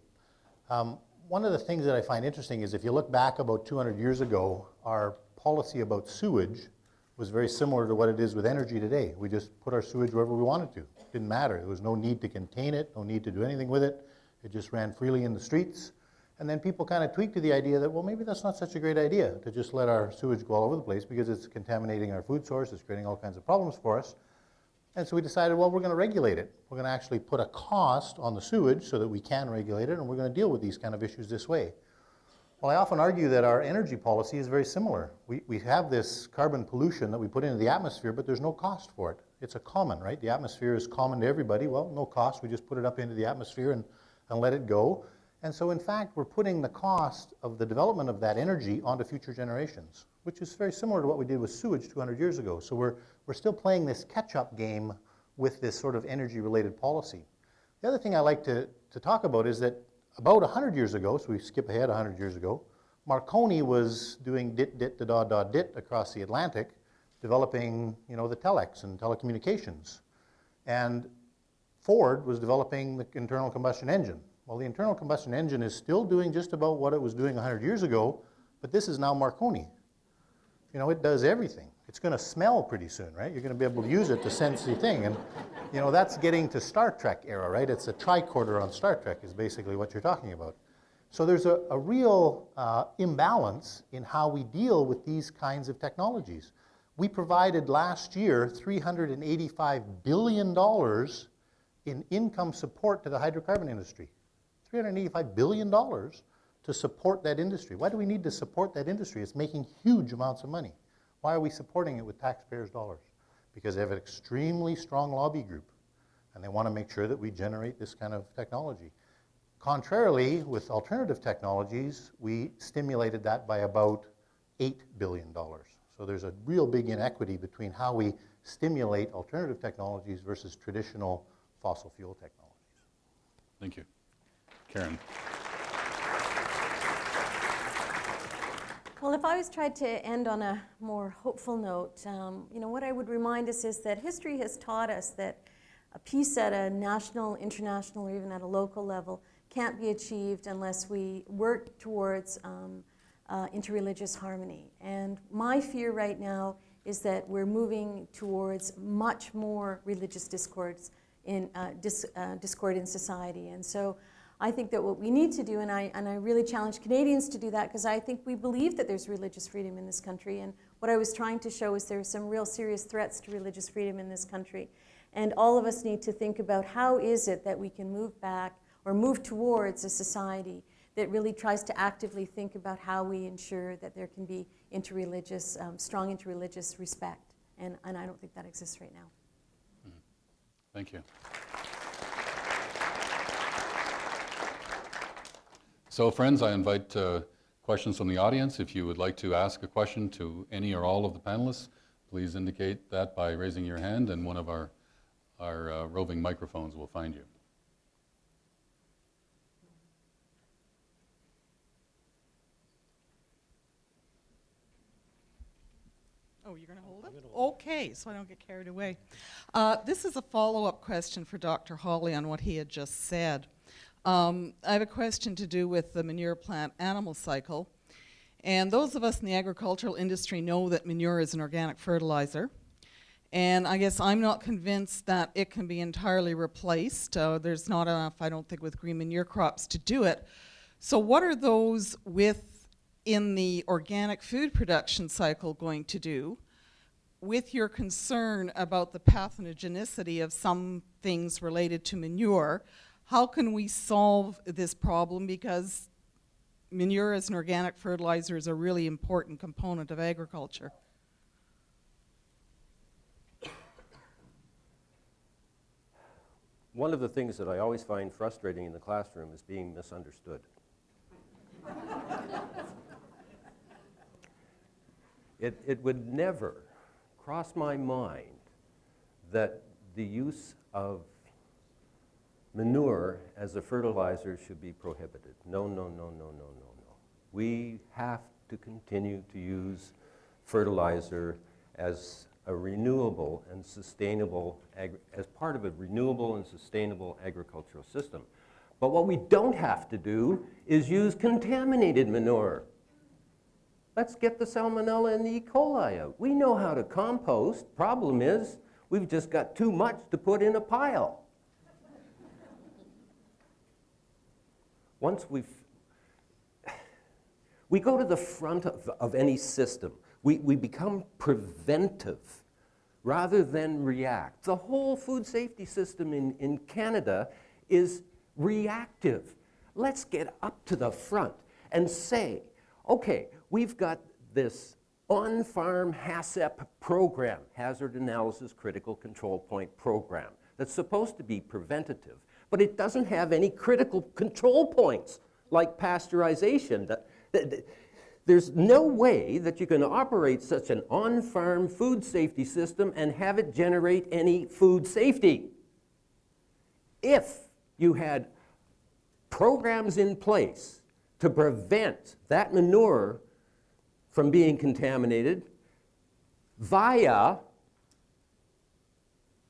One of the things that I find interesting is if you look back about 200 years ago, our policy about sewage was very similar to what it is with energy today. We just put our sewage wherever we wanted to. It didn't matter. There was no need to contain it, no need to do anything with it. It just ran freely in the streets. And then people kind of tweaked to the idea that, well, maybe that's not such a great idea to just let our sewage go all over the place because it's contaminating our food source, it's creating all kinds of problems for us. And so we decided, well, we're going to regulate it. We're going to actually put a cost on the sewage so that we can regulate it, and we're going to deal with these kind of issues this way. Well, I often argue that our energy policy is very similar. We have this carbon pollution that we put into the atmosphere, but there's no cost for it. It's a common, right? The atmosphere is common to everybody. Well, no cost. We just put it up into the atmosphere and let it go. And so, in fact, we're putting the cost of the development of that energy onto future generations, which is very similar to what we did with sewage 200 years ago. So we're still playing this catch-up game with this sort of energy-related policy. The other thing I like to talk about is that about 100 years ago, so we skip ahead 100 years ago, Marconi was doing dit across the Atlantic, developing, the telex and telecommunications. And Ford was developing the internal combustion engine. Well, the internal combustion engine is still doing just about what it was doing 100 years ago, but this is now Marconi. It does everything. It's going to smell pretty soon, right? You're going to be able to use it to sense the thing. And, that's getting to Star Trek era, right? It's a tricorder on Star Trek is basically what you're talking about. So there's a real imbalance in how we deal with these kinds of technologies. We provided last year $385 billion in income support to the hydrocarbon industry. $385 billion to support that industry. Why do we need to support that industry? It's making huge amounts of money. Why are we supporting it with taxpayers' dollars? Because they have an extremely strong lobby group, and they want to make sure that we generate this kind of technology. Contrarily, with alternative technologies, we stimulated that by about $8 billion. So there's a real big inequity between how we stimulate alternative technologies versus traditional fossil fuel technologies. Thank you. Karen. Well, if I was tried to end on a more hopeful note, what I would remind us is that history has taught us that a peace at a national, international, or even at a local level can't be achieved unless we work towards interreligious harmony. And my fear right now is that we're moving towards much more religious discord in society. And so I think that what we need to do, and I really challenge Canadians to do that, because I think we believe that there's religious freedom in this country. And what I was trying to show is there are some real serious threats to religious freedom in this country. And all of us need to think about how is it that we can move back or move towards a society that really tries to actively think about how we ensure that there can be interreligious, strong interreligious respect. And I don't think that exists right now. Thank you. So, friends, I invite questions from the audience. If you would like to ask a question to any or all of the panelists, please indicate that by raising your hand, and one of our roving microphones will find you. Oh, you're going to hold it? Okay, so I don't get carried away. This is a follow-up question for Dr. Holley on what he had just said. I have a question to do with the manure plant animal cycle. And those of us in the agricultural industry know that manure is an organic fertilizer. And I guess I'm not convinced that it can be entirely replaced. There's not enough, I don't think, with green manure crops to do it. So what are those within the organic food production cycle going to do with your concern about the pathogenicity of some things related to manure? How can we solve this problem? Because manure as an organic fertilizer is a really important component of agriculture. One of the things that I always find frustrating in the classroom is being misunderstood. It would never cross my mind that the use of manure as a fertilizer should be prohibited. No, no, no, no, no, no, no. We have to continue to use fertilizer as a renewable and sustainable, as part of a renewable and sustainable agricultural system. But what we don't have to do is use contaminated manure. Let's get the salmonella and the E. coli out. We know how to compost. Problem is, we've just got too much to put in a pile. Once we go to the front of any system. We become preventive rather than react. The whole food safety system in Canada is reactive. Let's get up to the front and say Okay, we've got this on-farm HACCP program, Hazard Analysis Critical Control Point Program, that's supposed to be preventative, but it doesn't have any critical control points like pasteurization. There's no way that you can operate such an on-farm food safety system and have it generate any food safety. If you had programs in place to prevent that manure from being contaminated via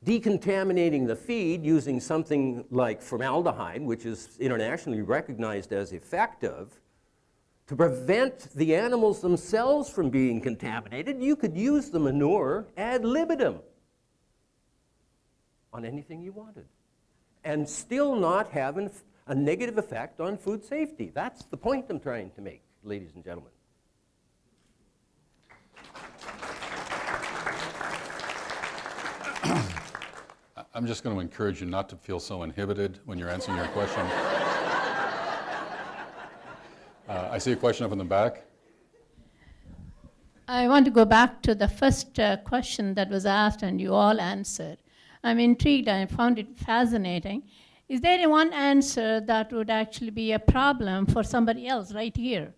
decontaminating the feed using something like formaldehyde, which is internationally recognized as effective, to prevent the animals themselves from being contaminated, you could use the manure ad libitum on anything you wanted and still not have a negative effect on food safety. That's the point I'm trying to make, ladies and gentlemen. I'm just going to encourage you not to feel so inhibited when you're answering your question. I see a question up in the back. I want to go back to the first question that was asked and you all answered. I'm intrigued. I found it fascinating. Is there one answer that would actually be a problem for somebody else right here?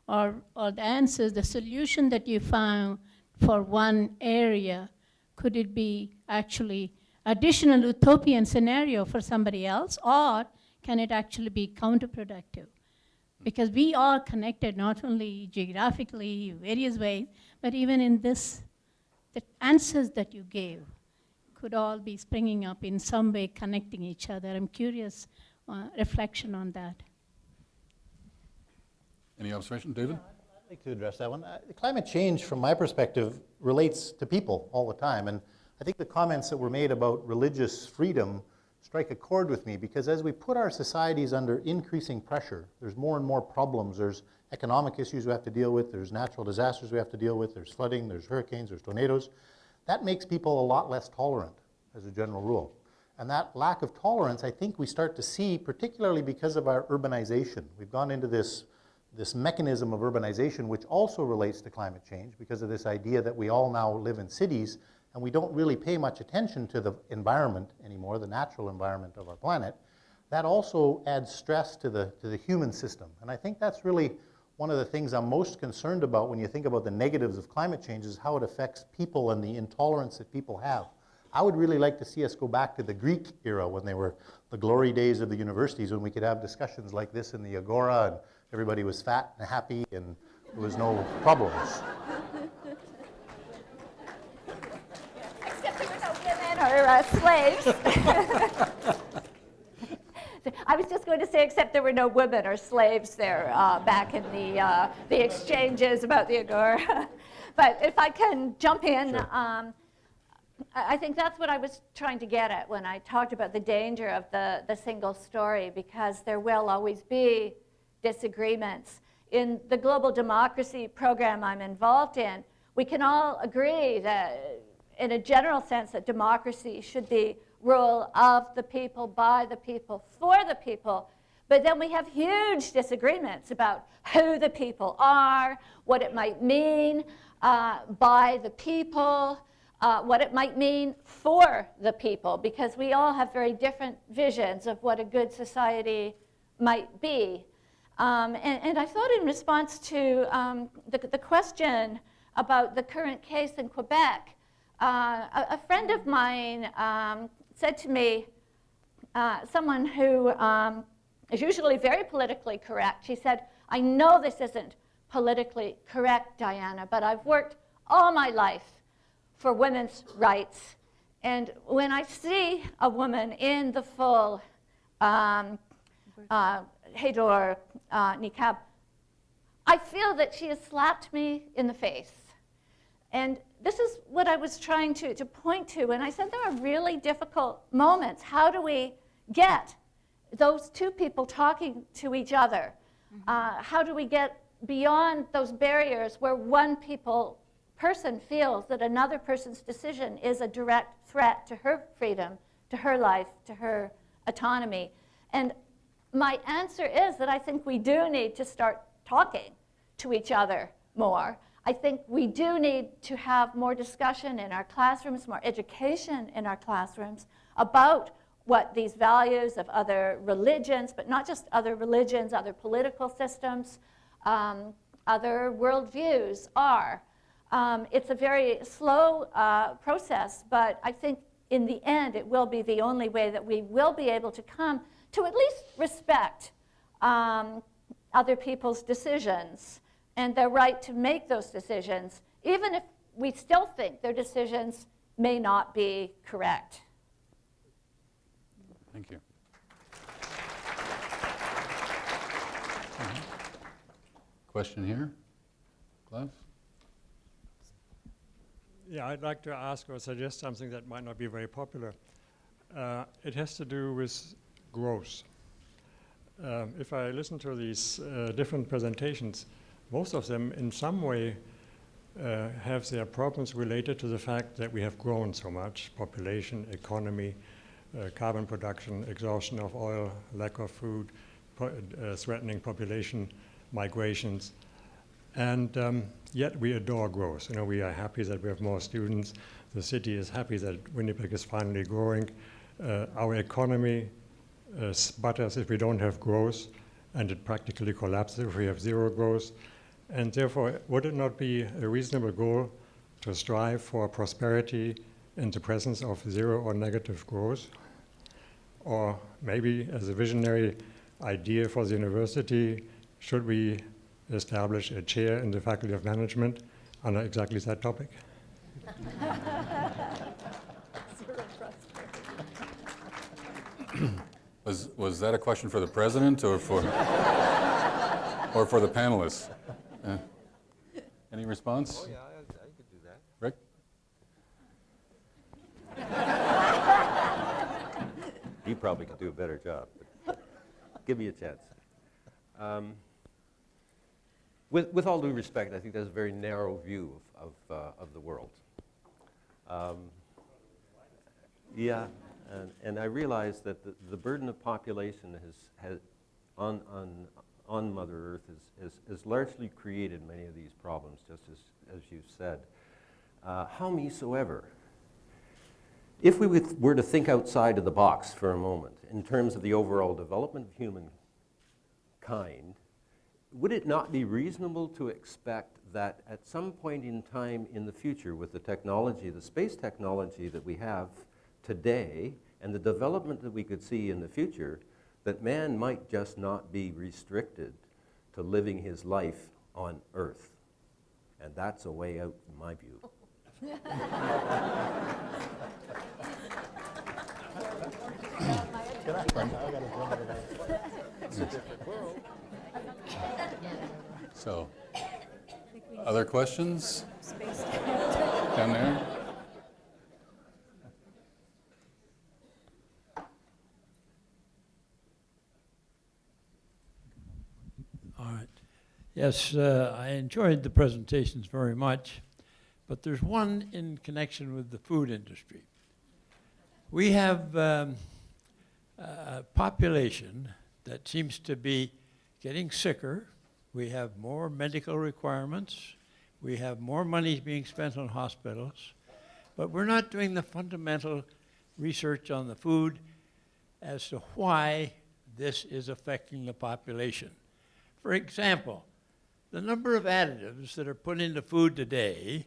Or the answer, the solution that you found for one area, could it be actually additional utopian scenario for somebody else, or can it actually be counterproductive? Because we are connected not only geographically, various ways, but even in this, the answers that you gave could all be springing up in some way, connecting each other. I'm curious, reflection on that. Any observation, David? I'd like to address that one. Climate change, from my perspective, relates to people all the time. And I think the comments that were made about religious freedom strike a chord with me, because as we put our societies under increasing pressure, there's more and more problems. There's economic issues we have to deal with. There's natural disasters we have to deal with. There's flooding. There's hurricanes. There's tornadoes. That makes people a lot less tolerant, as a general rule. And that lack of tolerance, I think we start to see, particularly because of our urbanization. We've gone into this mechanism of urbanization, which also relates to climate change, because of this idea that we all now live in cities, and we don't really pay much attention to the environment anymore, the natural environment of our planet. That also adds stress to the human system. And I think that's really one of the things I'm most concerned about when you think about the negatives of climate change, is how it affects people and the intolerance that people have. I would really like to see us go back to the Greek era, when they were the glory days of the universities, when we could have discussions like this in the Agora, and everybody was fat and happy and there was no problems. Except there were no women or slaves. I was just going to say, except there were no women or slaves there back in the exchanges about the Agora. But if I can jump in, sure. I think that's what I was trying to get at when I talked about the danger of the single story, because there will always be disagreements. In the global democracy program I'm involved in, we can all agree that, in a general sense, that democracy should be rule of the people, by the people, for the people. But then we have huge disagreements about who the people are, what it might mean by the people, what it might mean for the people, because we all have very different visions of what a good society might be. And I thought, in response to the question about the current case in Quebec, a friend of mine said to me, someone who is usually very politically correct, she said, "I know this isn't politically correct, Diana, but I've worked all my life for women's rights. And when I see a woman in the full hedor, niqab, I feel that she has slapped me in the face." And this is what I was trying to point to. And I said, there are really difficult moments. How do we get those two people talking to each other? How do we get beyond those barriers where one person feels that another person's decision is a direct threat to her freedom, to her life, to her autonomy? And my answer is that I think we do need to start talking to each other more. I think we do need to have more discussion in our classrooms, more education in our classrooms about what these values of other religions, but not just other religions, other political systems, other worldviews are. It's a very slow process, but I think in the end it will be the only way that we will be able to come to at least respect other people's decisions and their right to make those decisions, even if we still think their decisions may not be correct. Thank you. Question here? Clive? Yeah, I'd like to ask or suggest something that might not be very popular. It has to do with growth. If I listen to these different presentations, most of them in some way have their problems related to the fact that we have grown so much: population, economy, carbon production, exhaustion of oil, lack of food, threatening population migrations. And yet we adore growth. You know, we are happy that we have more students. The city is happy that Winnipeg is finally growing. Our economy sputters if we don't have growth, and it practically collapses if we have zero growth. And therefore, would it not be a reasonable goal to strive for prosperity in the presence of zero or negative growth? Or maybe as a visionary idea for the university, should we establish a chair in the Faculty of Management on exactly that topic? Was that a question for the president or for or for the panelists? Any response? Oh yeah, I could do that. Rick? He probably could do a better job, but give me a chance. With all due respect, I think that's a very narrow view of the world. Yeah, and I realize that the burden of population has on Mother Earth has largely created many of these problems, just as you've said. Howsoever, if we were to think outside of the box for a moment in terms of the overall development of humankind, would it not be reasonable to expect that at some point in time in the future, with the technology, the space technology that we have today, and the development that we could see in the future, that man might just not be restricted to living his life on Earth? And that's a way out, in my view. So, other questions? Down there? All right. Yes, I enjoyed the presentations very much, but there's one in connection with the food industry. We have a population that seems to be getting sicker. We have more medical requirements. We have more money being spent on hospitals, but we're not doing the fundamental research on the food as to why this is affecting the population. For example, the number of additives that are put into food today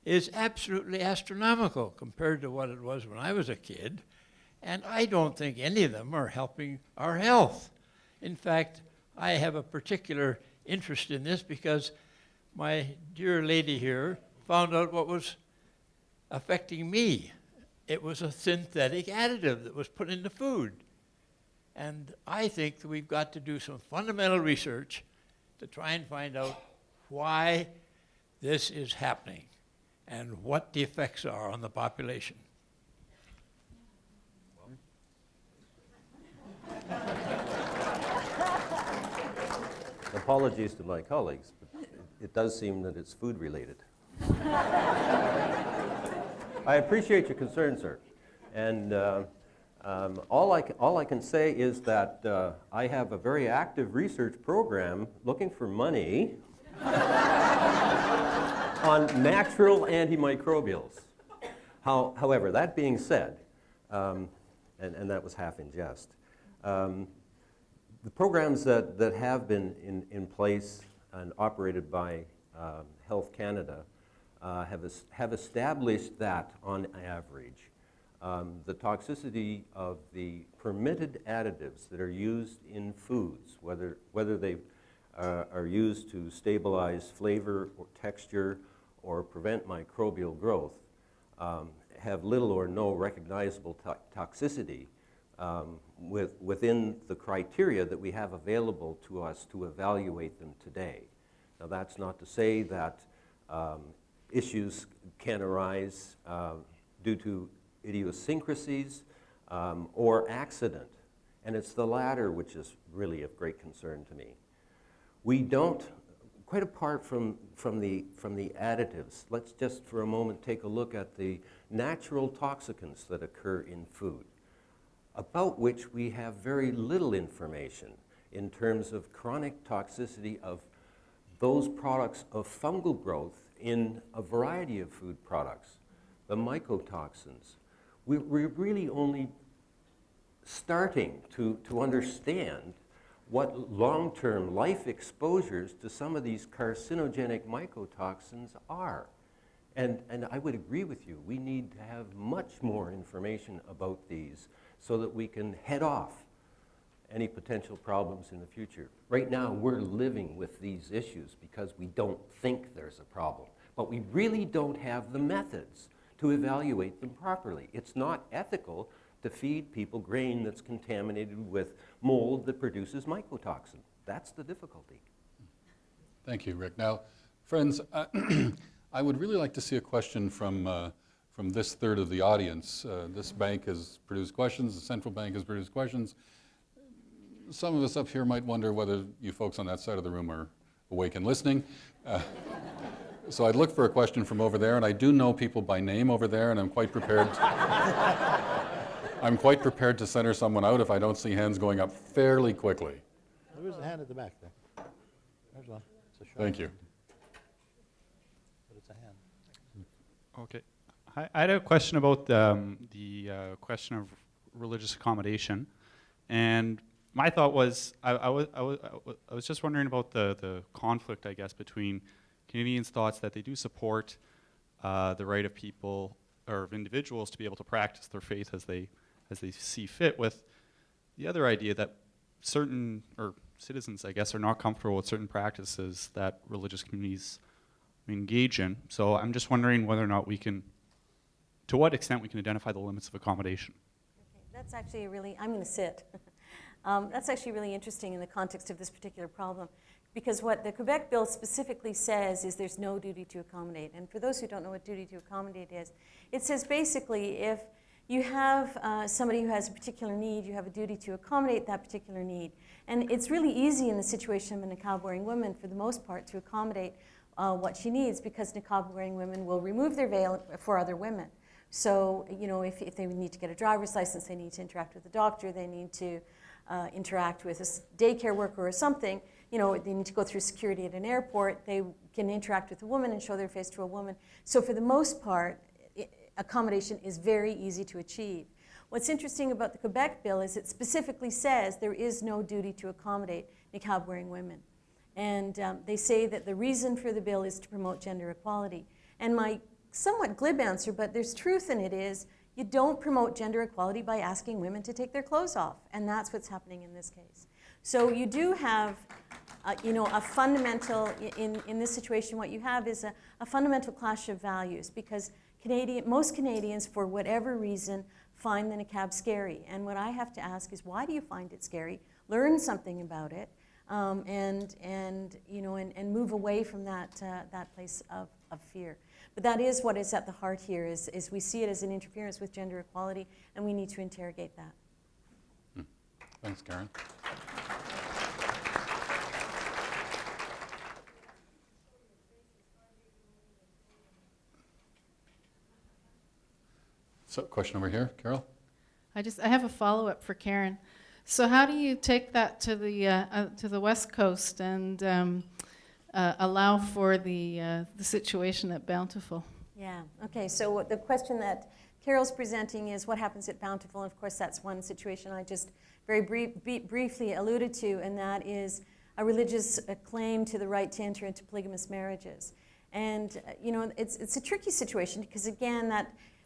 is absolutely astronomical compared to what it was when I was a kid, and I don't think any of them are helping our health. In fact, I have a particular interest in this because my dear lady here found out what was affecting me. It was a synthetic additive that was put into food. And I think that we've got to do some fundamental research to try and find out why this is happening and what the effects are on the population. Apologies to my colleagues, but it does seem that it's food related. I appreciate your concern, sir. And all I can say is that I have a very active research program looking for money on natural antimicrobials. However, that being said, and that was half in jest, the programs that have been in place and operated by Health Canada have established that, on average, the toxicity of the permitted additives that are used in foods, whether they are used to stabilize flavor or texture or prevent microbial growth, have little or no recognizable toxicity within the criteria that we have available to us to evaluate them today. Now, that's not to say that issues can arise due to idiosyncrasies or accident, and it's the latter which is really of great concern to me. We don't, quite apart from the additives, let's just for a moment take a look at the natural toxicants that occur in food, about which we have very little information in terms of chronic toxicity of those products of fungal growth in a variety of food products, the mycotoxins. We're really only starting to understand what long-term life exposures to some of these carcinogenic mycotoxins are. And I would agree with you, we need to have much more information about these so that we can head off any potential problems in the future. Right now, we're living with these issues because we don't think there's a problem, but we really don't have the methods to evaluate them properly. It's not ethical to feed people grain that's contaminated with mold that produces mycotoxin. That's the difficulty. Thank you, Rick. Now, friends, I would really like to see a question from this third of the audience. This bank has produced questions, the central bank has produced questions. Some of us up here might wonder whether you folks on that side of the room are awake and listening. So I'd look for a question from over there, and I do know people by name over there, and I'm quite prepared to center someone out if I don't see hands going up fairly quickly. There's a hand at the back there. There's one. It's a short Thank you. hand. But it's a hand. Okay. I had a question about the question of religious accommodation, and my thought was I was just wondering about the conflict, I guess, between Canadians' thoughts that they do support the right of people or of individuals to be able to practice their faith as they see fit, with the other idea that certain citizens, I guess, are not comfortable with certain practices that religious communities engage in. So I'm just wondering whether or not we can, to what extent we can identify the limits of accommodation. Okay, that's actually I'm going to sit. That's actually really interesting in the context of this particular problem, because what the Quebec bill specifically says is there's no duty to accommodate. And for those who don't know what duty to accommodate is, it says basically if you have somebody who has a particular need, you have a duty to accommodate that particular need. And it's really easy in the situation of a niqab-wearing woman, for the most part, to accommodate what she needs, because niqab-wearing women will remove their veil for other women. So, you know, if they need to get a driver's license, they need to interact with a doctor, they need to interact with a daycare worker or something, you know, they need to go through security at an airport, they can interact with a woman and show their face to a woman. So for the most part, accommodation is very easy to achieve. What's interesting about the Quebec bill is it specifically says there is no duty to accommodate niqab-wearing women. And they say that the reason for the bill is to promote gender equality. And my somewhat glib answer, but there's truth in it, is you don't promote gender equality by asking women to take their clothes off. And that's what's happening in this case. So you do have you know, a fundamental, in this situation, what you have is a fundamental clash of values, because most Canadians, for whatever reason, find the niqab scary. And what I have to ask is, why do you find it scary? Learn something about it, and you know, and move away from that place of fear. But that is what is at the heart here, is we see it as an interference with gender equality, and we need to interrogate that. Thanks, Karen. So, question over here, Carol? I have a follow-up for Karen. So how do you take that to the West Coast and allow for the situation at Bountiful. Yeah, okay, so the question that Carol's presenting is what happens at Bountiful, and of course that's one situation I just very briefly alluded to, and that is a religious claim to the right to enter into polygamous marriages. And you know, it's a tricky situation because again,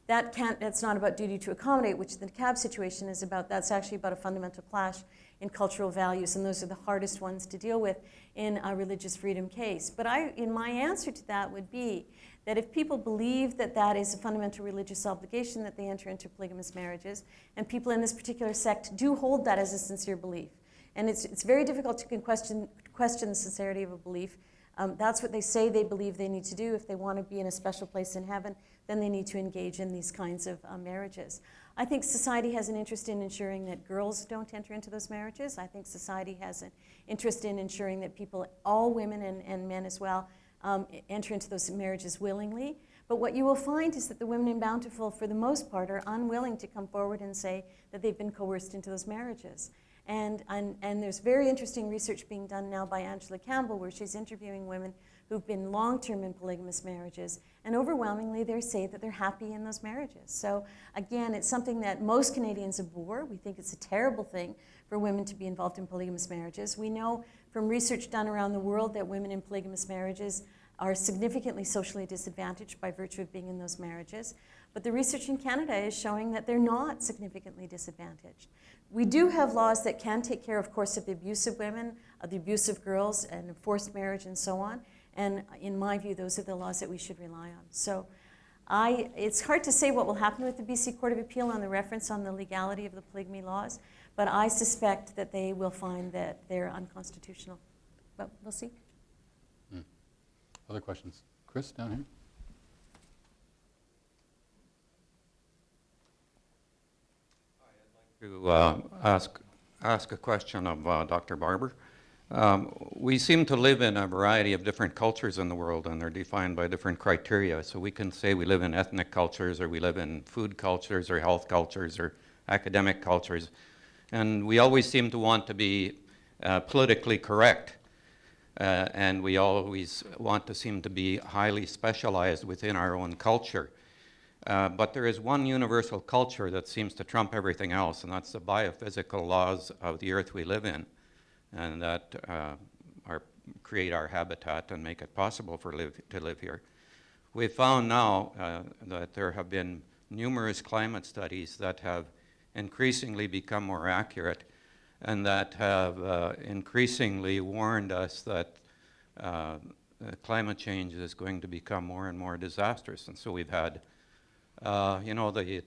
that's not about duty to accommodate, which the CAB situation is about. That's actually about a fundamental clash in cultural values, and those are the hardest ones to deal with in a religious freedom case. But in my answer to that would be that if people believe that that is a fundamental religious obligation that they enter into polygamous marriages, and people in this particular sect do hold that as a sincere belief, and it's very difficult to question the sincerity of a belief. That's what they say they believe they need to do. If they want to be in a special place in heaven, then they need to engage in these kinds of marriages. I think society has an interest in ensuring that girls don't enter into those marriages. I think society has an interest in ensuring that people, all women and men as well, enter into those marriages willingly. But what you will find is that the women in Bountiful, for the most part, are unwilling to come forward and say that they've been coerced into those marriages. And there's very interesting research being done now by Angela Campbell, where she's interviewing women who've been long-term in polygamous marriages, and overwhelmingly they say that they're happy in those marriages. So again, it's something that most Canadians abhor. We think it's a terrible thing for women to be involved in polygamous marriages. We know from research done around the world that women in polygamous marriages are significantly socially disadvantaged by virtue of being in those marriages. But the research in Canada is showing that they're not significantly disadvantaged. We do have laws that can take care, of course, of the abuse of women, of the abuse of girls, and forced marriage and so on. And in my view, those are the laws that we should rely on. So it's hard to say what will happen with the BC Court of Appeal on the reference on the legality of the polygamy laws, but I suspect that they will find that they're unconstitutional. But we'll see. Other questions? Chris, down here. To ask a question of Dr. Barber. We seem to live in a variety of different cultures in the world, and they're defined by different criteria. So we can say we live in ethnic cultures, or we live in food cultures, or health cultures, or academic cultures. And we always seem to want to be politically correct. And we always want to seem to be highly specialized within our own culture. But there is one universal culture that seems to trump everything else, and that's the biophysical laws of the earth we live in, and that create our habitat and make it possible to live here. We've found now that there have been numerous climate studies that have increasingly become more accurate, and that have increasingly warned us that climate change is going to become more and more disastrous. And so we've had, you know, the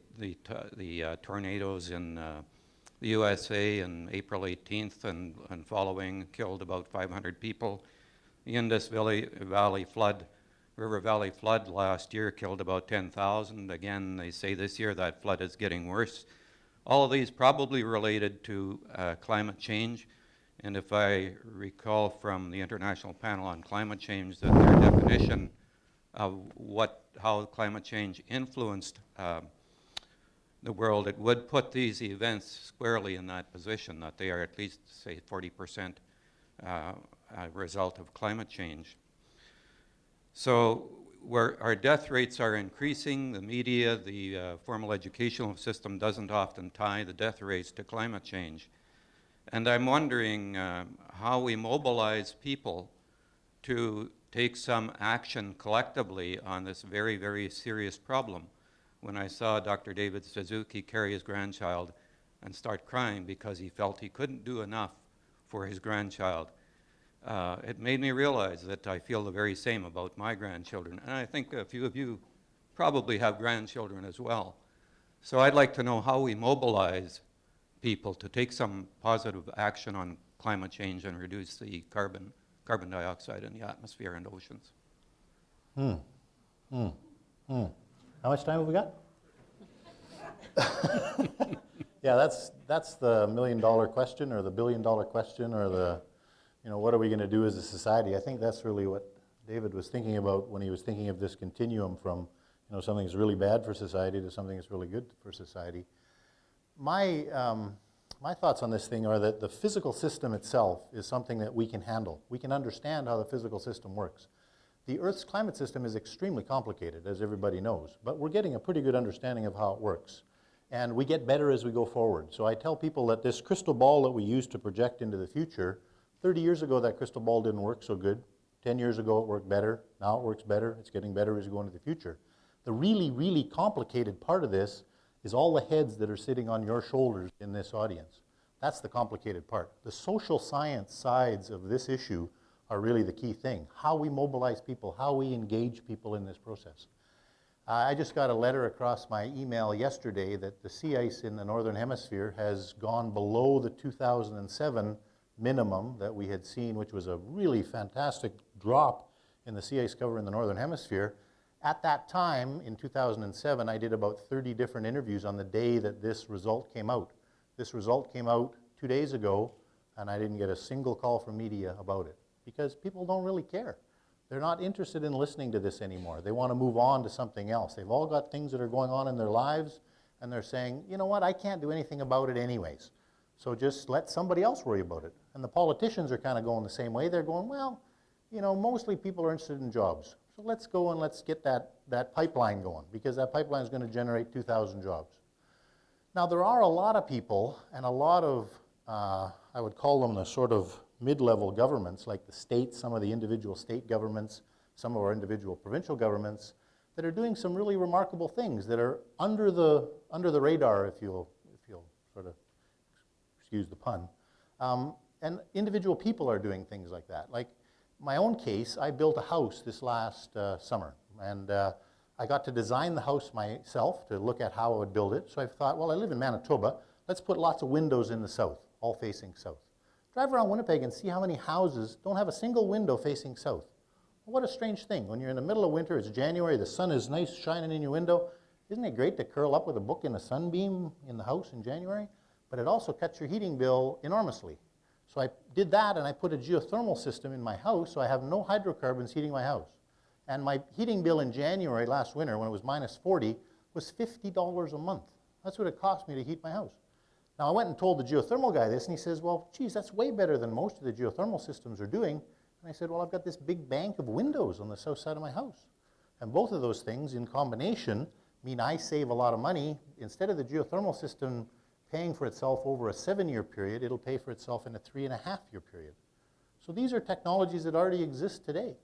tornadoes in the USA on April 18th and following killed about 500 people. The Indus Valley flood, River Valley flood last year killed about 10,000. Again, they say this year that flood is getting worse. All of these probably related to climate change. And if I recall from the International Panel on Climate Change, that their definition of how climate change influenced the world, it would put these events squarely in that position, that they are at least, say, 40% a result of climate change. So where our death rates are increasing, the media, the formal educational system doesn't often tie the death rates to climate change. And I'm wondering how we mobilize people to take some action collectively on this very, very serious problem. When I saw Dr. David Suzuki carry his grandchild and start crying because he felt he couldn't do enough for his grandchild, it made me realize that I feel the very same about my grandchildren. And I think a few of you probably have grandchildren as well. So I'd like to know how we mobilize people to take some positive action on climate change and reduce the carbon dioxide in the atmosphere and oceans. How much time have we got? Yeah, that's the million-dollar question, or the billion-dollar question, or the, you know, what are we going to do as a society? I think that's really what David was thinking about when he was thinking of this continuum from, you know, something that's really bad for society to something that's really good for society. My my thoughts on this thing are that the physical system itself is something that we can handle. We can understand how the physical system works. The Earth's climate system is extremely complicated, as everybody knows, but we're getting a pretty good understanding of how it works. And we get better as we go forward. So I tell people that this crystal ball that we use to project into the future, 30 years ago that crystal ball didn't work so good. 10 years ago it worked better. Now it works better. It's getting better as we go into the future. The really, really complicated part of this is all the heads that are sitting on your shoulders in this audience. That's the complicated part. The social science sides of this issue are really the key thing. How we mobilize people, how we engage people in this process. I just got a letter across my email yesterday that the sea ice in the Northern Hemisphere has gone below the 2007 minimum that we had seen, which was a really fantastic drop in the sea ice cover in the Northern Hemisphere. At that time, in 2007, I did about 30 different interviews on the day that this result came out. This result came out 2 days ago, and I didn't get a single call from media about it, because people don't really care. They're not interested in listening to this anymore. They want to move on to something else. They've all got things that are going on in their lives, and they're saying, you know what, I can't do anything about it anyways. So just let somebody else worry about it. And the politicians are kind of going the same way. They're going, well, you know, mostly people are interested in jobs. So let's go and let's get that pipeline going, because that pipeline is going to generate 2,000 jobs. Now, there are a lot of people and a lot of, I would call them the sort of mid-level governments, like the states, some of the individual state governments, some of our individual provincial governments, that are doing some really remarkable things that are under the radar, if you'll sort of excuse the pun. And individual people are doing things like that. Like my own case, I built a house this last summer, and I got to design the house myself to look at how I would build it. So I thought, well, I live in Manitoba, let's put lots of windows in the south, all facing south. Drive around Winnipeg and see how many houses don't have a single window facing south. Well, what a strange thing. When you're in the middle of winter, it's January, the sun is nice shining in your window. Isn't it great to curl up with a book in a sunbeam in the house in January? But it also cuts your heating bill enormously. So I did that, and I put a geothermal system in my house, so I have no hydrocarbons heating my house. And my heating bill in January last winter, when it was minus 40, was $50 a month. That's what it cost me to heat my house. Now, I went and told the geothermal guy this, and he says, well, geez, that's way better than most of the geothermal systems are doing. And I said, well, I've got this big bank of windows on the south side of my house. And both of those things in combination mean I save a lot of money. Instead of the geothermal system paying for itself over a 7-year period, it'll pay for itself in a 3.5-year period. So these are technologies that already exist today.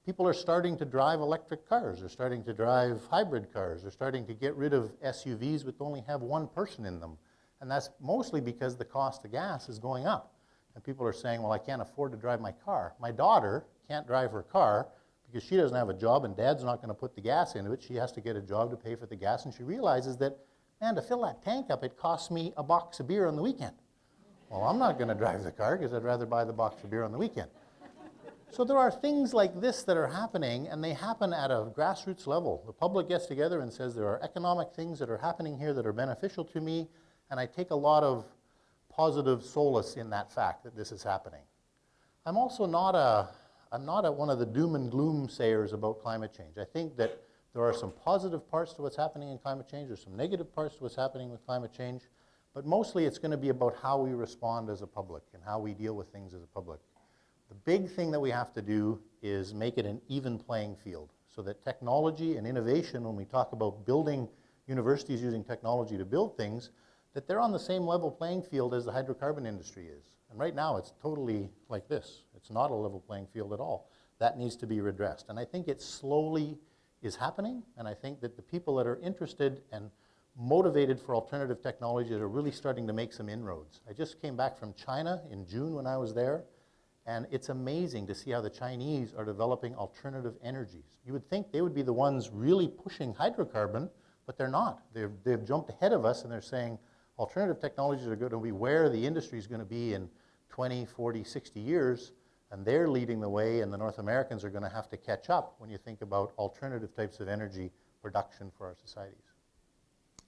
People are starting to drive electric cars. They're starting to drive hybrid cars. They're starting to get rid of SUVs with only have one person in them. And that's mostly because the cost of gas is going up. And people are saying, well, I can't afford to drive my car. My daughter can't drive her car because she doesn't have a job, and dad's not going to put the gas into it. She has to get a job to pay for the gas, and she realizes that, man, to fill that tank up, it costs me a box of beer on the weekend. Well, I'm not going to drive the car because I'd rather buy the box of beer on the weekend. So there are things like this that are happening, and they happen at a grassroots level. The public gets together and says there are economic things that are happening here that are beneficial to me, and I take a lot of positive solace in that fact that this is happening. I'm also not one of the doom and gloom sayers about climate change. I think that there are some positive parts to what's happening in climate change. There's some negative parts to what's happening with climate change. But mostly it's going to be about how we respond as a public and how we deal with things as a public. The big thing that we have to do is make it an even playing field so that technology and innovation, when we talk about building universities using technology to build things, that they're on the same level playing field as the hydrocarbon industry is. And right now it's totally like this. It's not a level playing field at all. That needs to be redressed. And I think it slowly is happening, and I think that the people that are interested and motivated for alternative technologies are really starting to make some inroads. I just came back from China in June when I was there, and it's amazing to see how the Chinese are developing alternative energies. You would think they would be the ones really pushing hydrocarbon, but they're not. They've jumped ahead of us, and they're saying alternative technologies are going to be where the industry is going to be in 20, 40, 60 years, and they're leading the way, and the North Americans are going to have to catch up when you think about alternative types of energy production for our societies.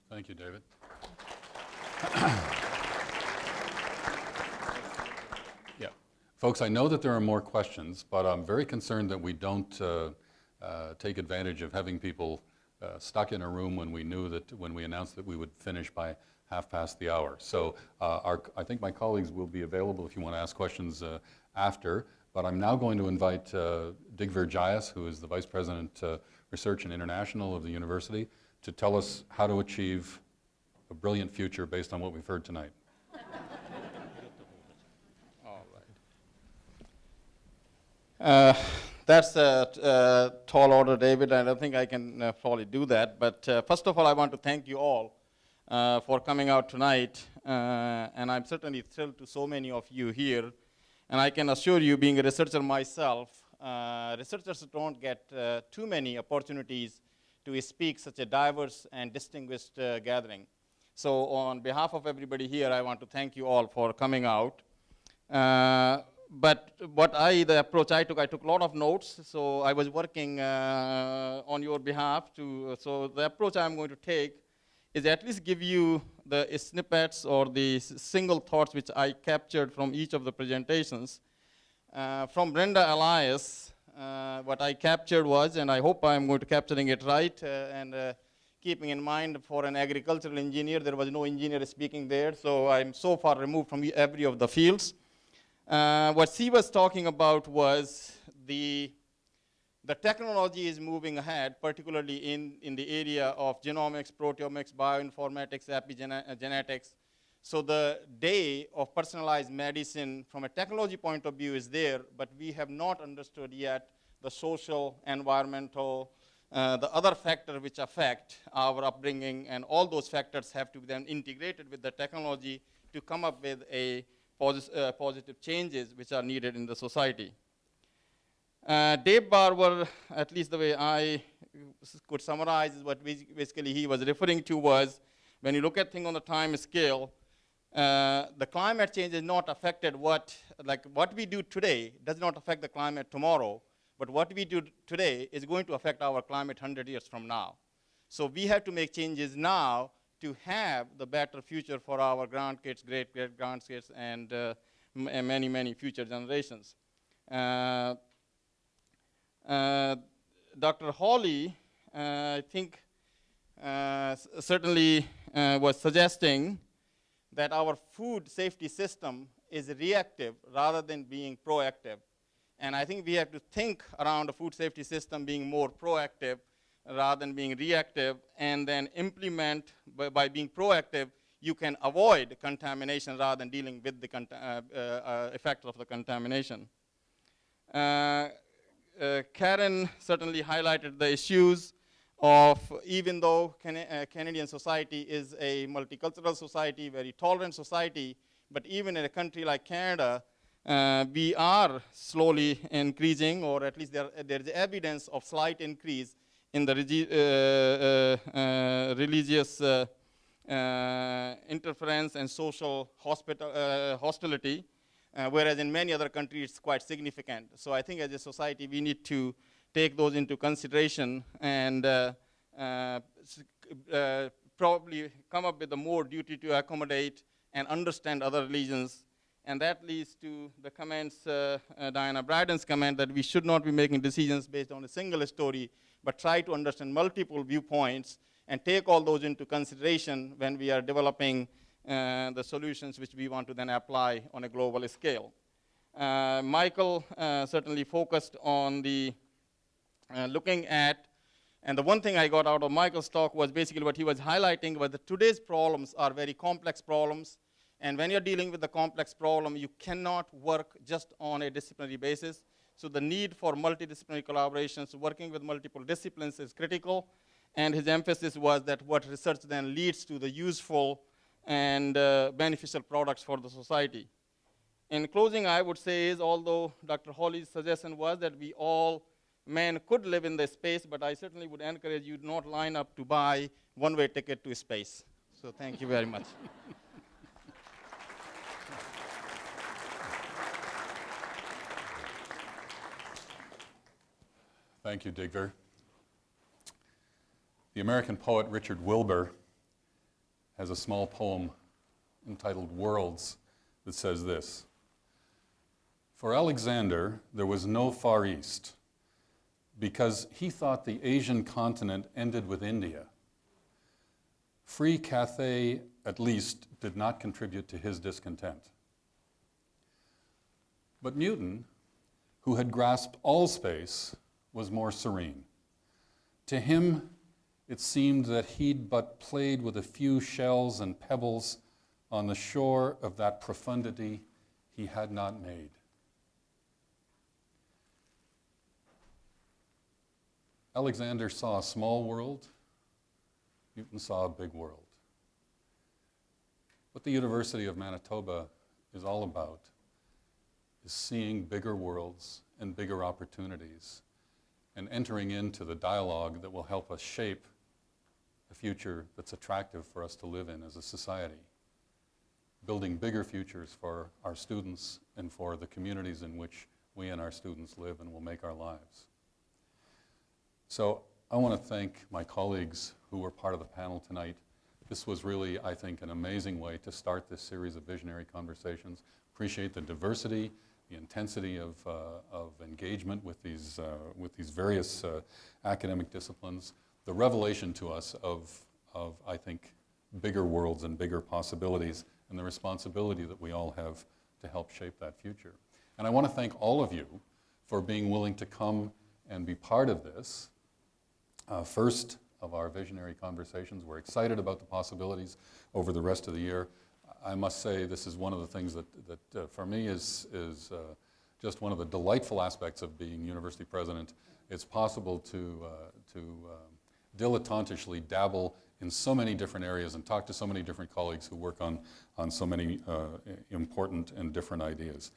Thank you, David. Yeah. Folks, I know that there are more questions, but I'm very concerned that we don't take advantage of having people stuck in a room when we announced that we would finish by past the hour. So I think my colleagues will be available if you want to ask questions after. But I'm now going to invite Digvir Jayas, who is the Vice President Research and International of the university, to tell us how to achieve a brilliant future based on what we've heard tonight. All right. That's a tall order, David. I don't think I can probably do that. But first of all, I want to thank you all for coming out tonight. And I'm certainly thrilled to so many of you here. And I can assure you, being a researcher myself, researchers don't get too many opportunities to speak such a diverse and distinguished gathering. So on behalf of everybody here, I want to thank you all for coming out. But the approach I took a lot of notes, so I was working on your behalf. So the approach I'm going to take is at least give you the snippets or the single thoughts which I captured from each of the presentations. From Brenda, Elias, what I captured was, and I hope I'm going to capturing it right, and keeping in mind for an agricultural engineer, there was no engineer speaking there, so I'm so far removed from every of the fields. What she was talking about was the technology is moving ahead, particularly in the area of genomics, proteomics, bioinformatics, epigenetics. So the day of personalized medicine from a technology point of view is there, but we have not understood yet the social, environmental, the other factors which affect our upbringing, and all those factors have to be then integrated with the technology to come up with a positive changes which are needed in the society. Dave Barber, at least the way I could summarize, is what basically he was referring to was, when you look at things on the time scale, the climate change is not affected what we do today does not affect the climate tomorrow, but what we do today is going to affect our climate 100 years from now. So we have to make changes now to have the better future for our grandkids, great-great-grandkids, and many, many future generations. Dr. Holley, I think, certainly was suggesting that our food safety system is reactive rather than being proactive. And I think we have to think around the food safety system being more proactive rather than being reactive, and then implement, by being proactive, you can avoid contamination rather than dealing with the effects of the contamination. Karen certainly highlighted the issues of, even though Canadian society is a multicultural society, very tolerant society, but even in a country like Canada, we are slowly increasing, or at least there is evidence of slight increase in the religious interference and social hostility. Whereas in many other countries, it's quite significant. So I think as a society, we need to take those into consideration and probably come up with a more duty to accommodate and understand other religions. And that leads to the comments, Diana Brydon's comment, that we should not be making decisions based on a single story, but try to understand multiple viewpoints and take all those into consideration when we are developing the solutions which we want to then apply on a global scale. Michael certainly focused on the looking at, and the one thing I got out of Michael's talk was basically what he was highlighting was that today's problems are very complex problems, and when you're dealing with a complex problem, you cannot work just on a disciplinary basis. So the need for multidisciplinary collaborations, working with multiple disciplines is critical, and his emphasis was that what research then leads to the useful and beneficial products for the society. In closing, I would say is, although Dr. Holley's suggestion was that we all men could live in the space, but I certainly would encourage you to not line up to buy one-way ticket to space. So thank you very much. Thank you, Digvir. The American poet Richard Wilbur has a small poem entitled Worlds that says this: "For Alexander, there was no Far East, because he thought the Asian continent ended with India. Free Cathay at least, did not contribute to his discontent. But Newton, who had grasped all space, was more serene. To him, it seemed that he'd but played with a few shells and pebbles on the shore of that profundity he had not made. Alexander saw a small world, Newton saw a big world. What the University of Manitoba is all about is seeing bigger worlds and bigger opportunities and entering into the dialogue that will help us shape a future that's attractive for us to live in as a society, building bigger futures for our students and for the communities in which we and our students live and will make our lives. So I want to thank my colleagues who were part of the panel tonight. This was really, I think, an amazing way to start this series of visionary conversations. Appreciate the diversity, the intensity of engagement with these various academic disciplines, the revelation to us of, I think, bigger worlds and bigger possibilities, and the responsibility that we all have to help shape that future. And I want to thank all of you for being willing to come and be part of this. First of our visionary conversations. We're excited about the possibilities over the rest of the year. I must say this is one of the things that for me is just one of the delightful aspects of being university president. It's possible to dilettantishly dabble in so many different areas and talk to so many different colleagues who work on so many important and different ideas.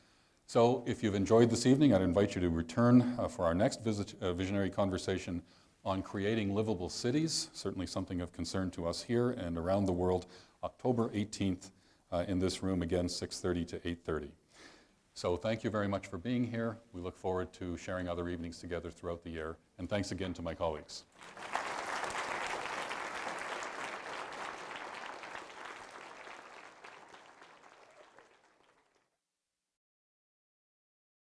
So if you've enjoyed this evening, I'd invite you to return for our next visionary conversation on creating livable cities, certainly something of concern to us here and around the world, October 18th in this room, again, 6:30 to 8:30. So thank you very much for being here. We look forward to sharing other evenings together throughout the year. And thanks again to my colleagues.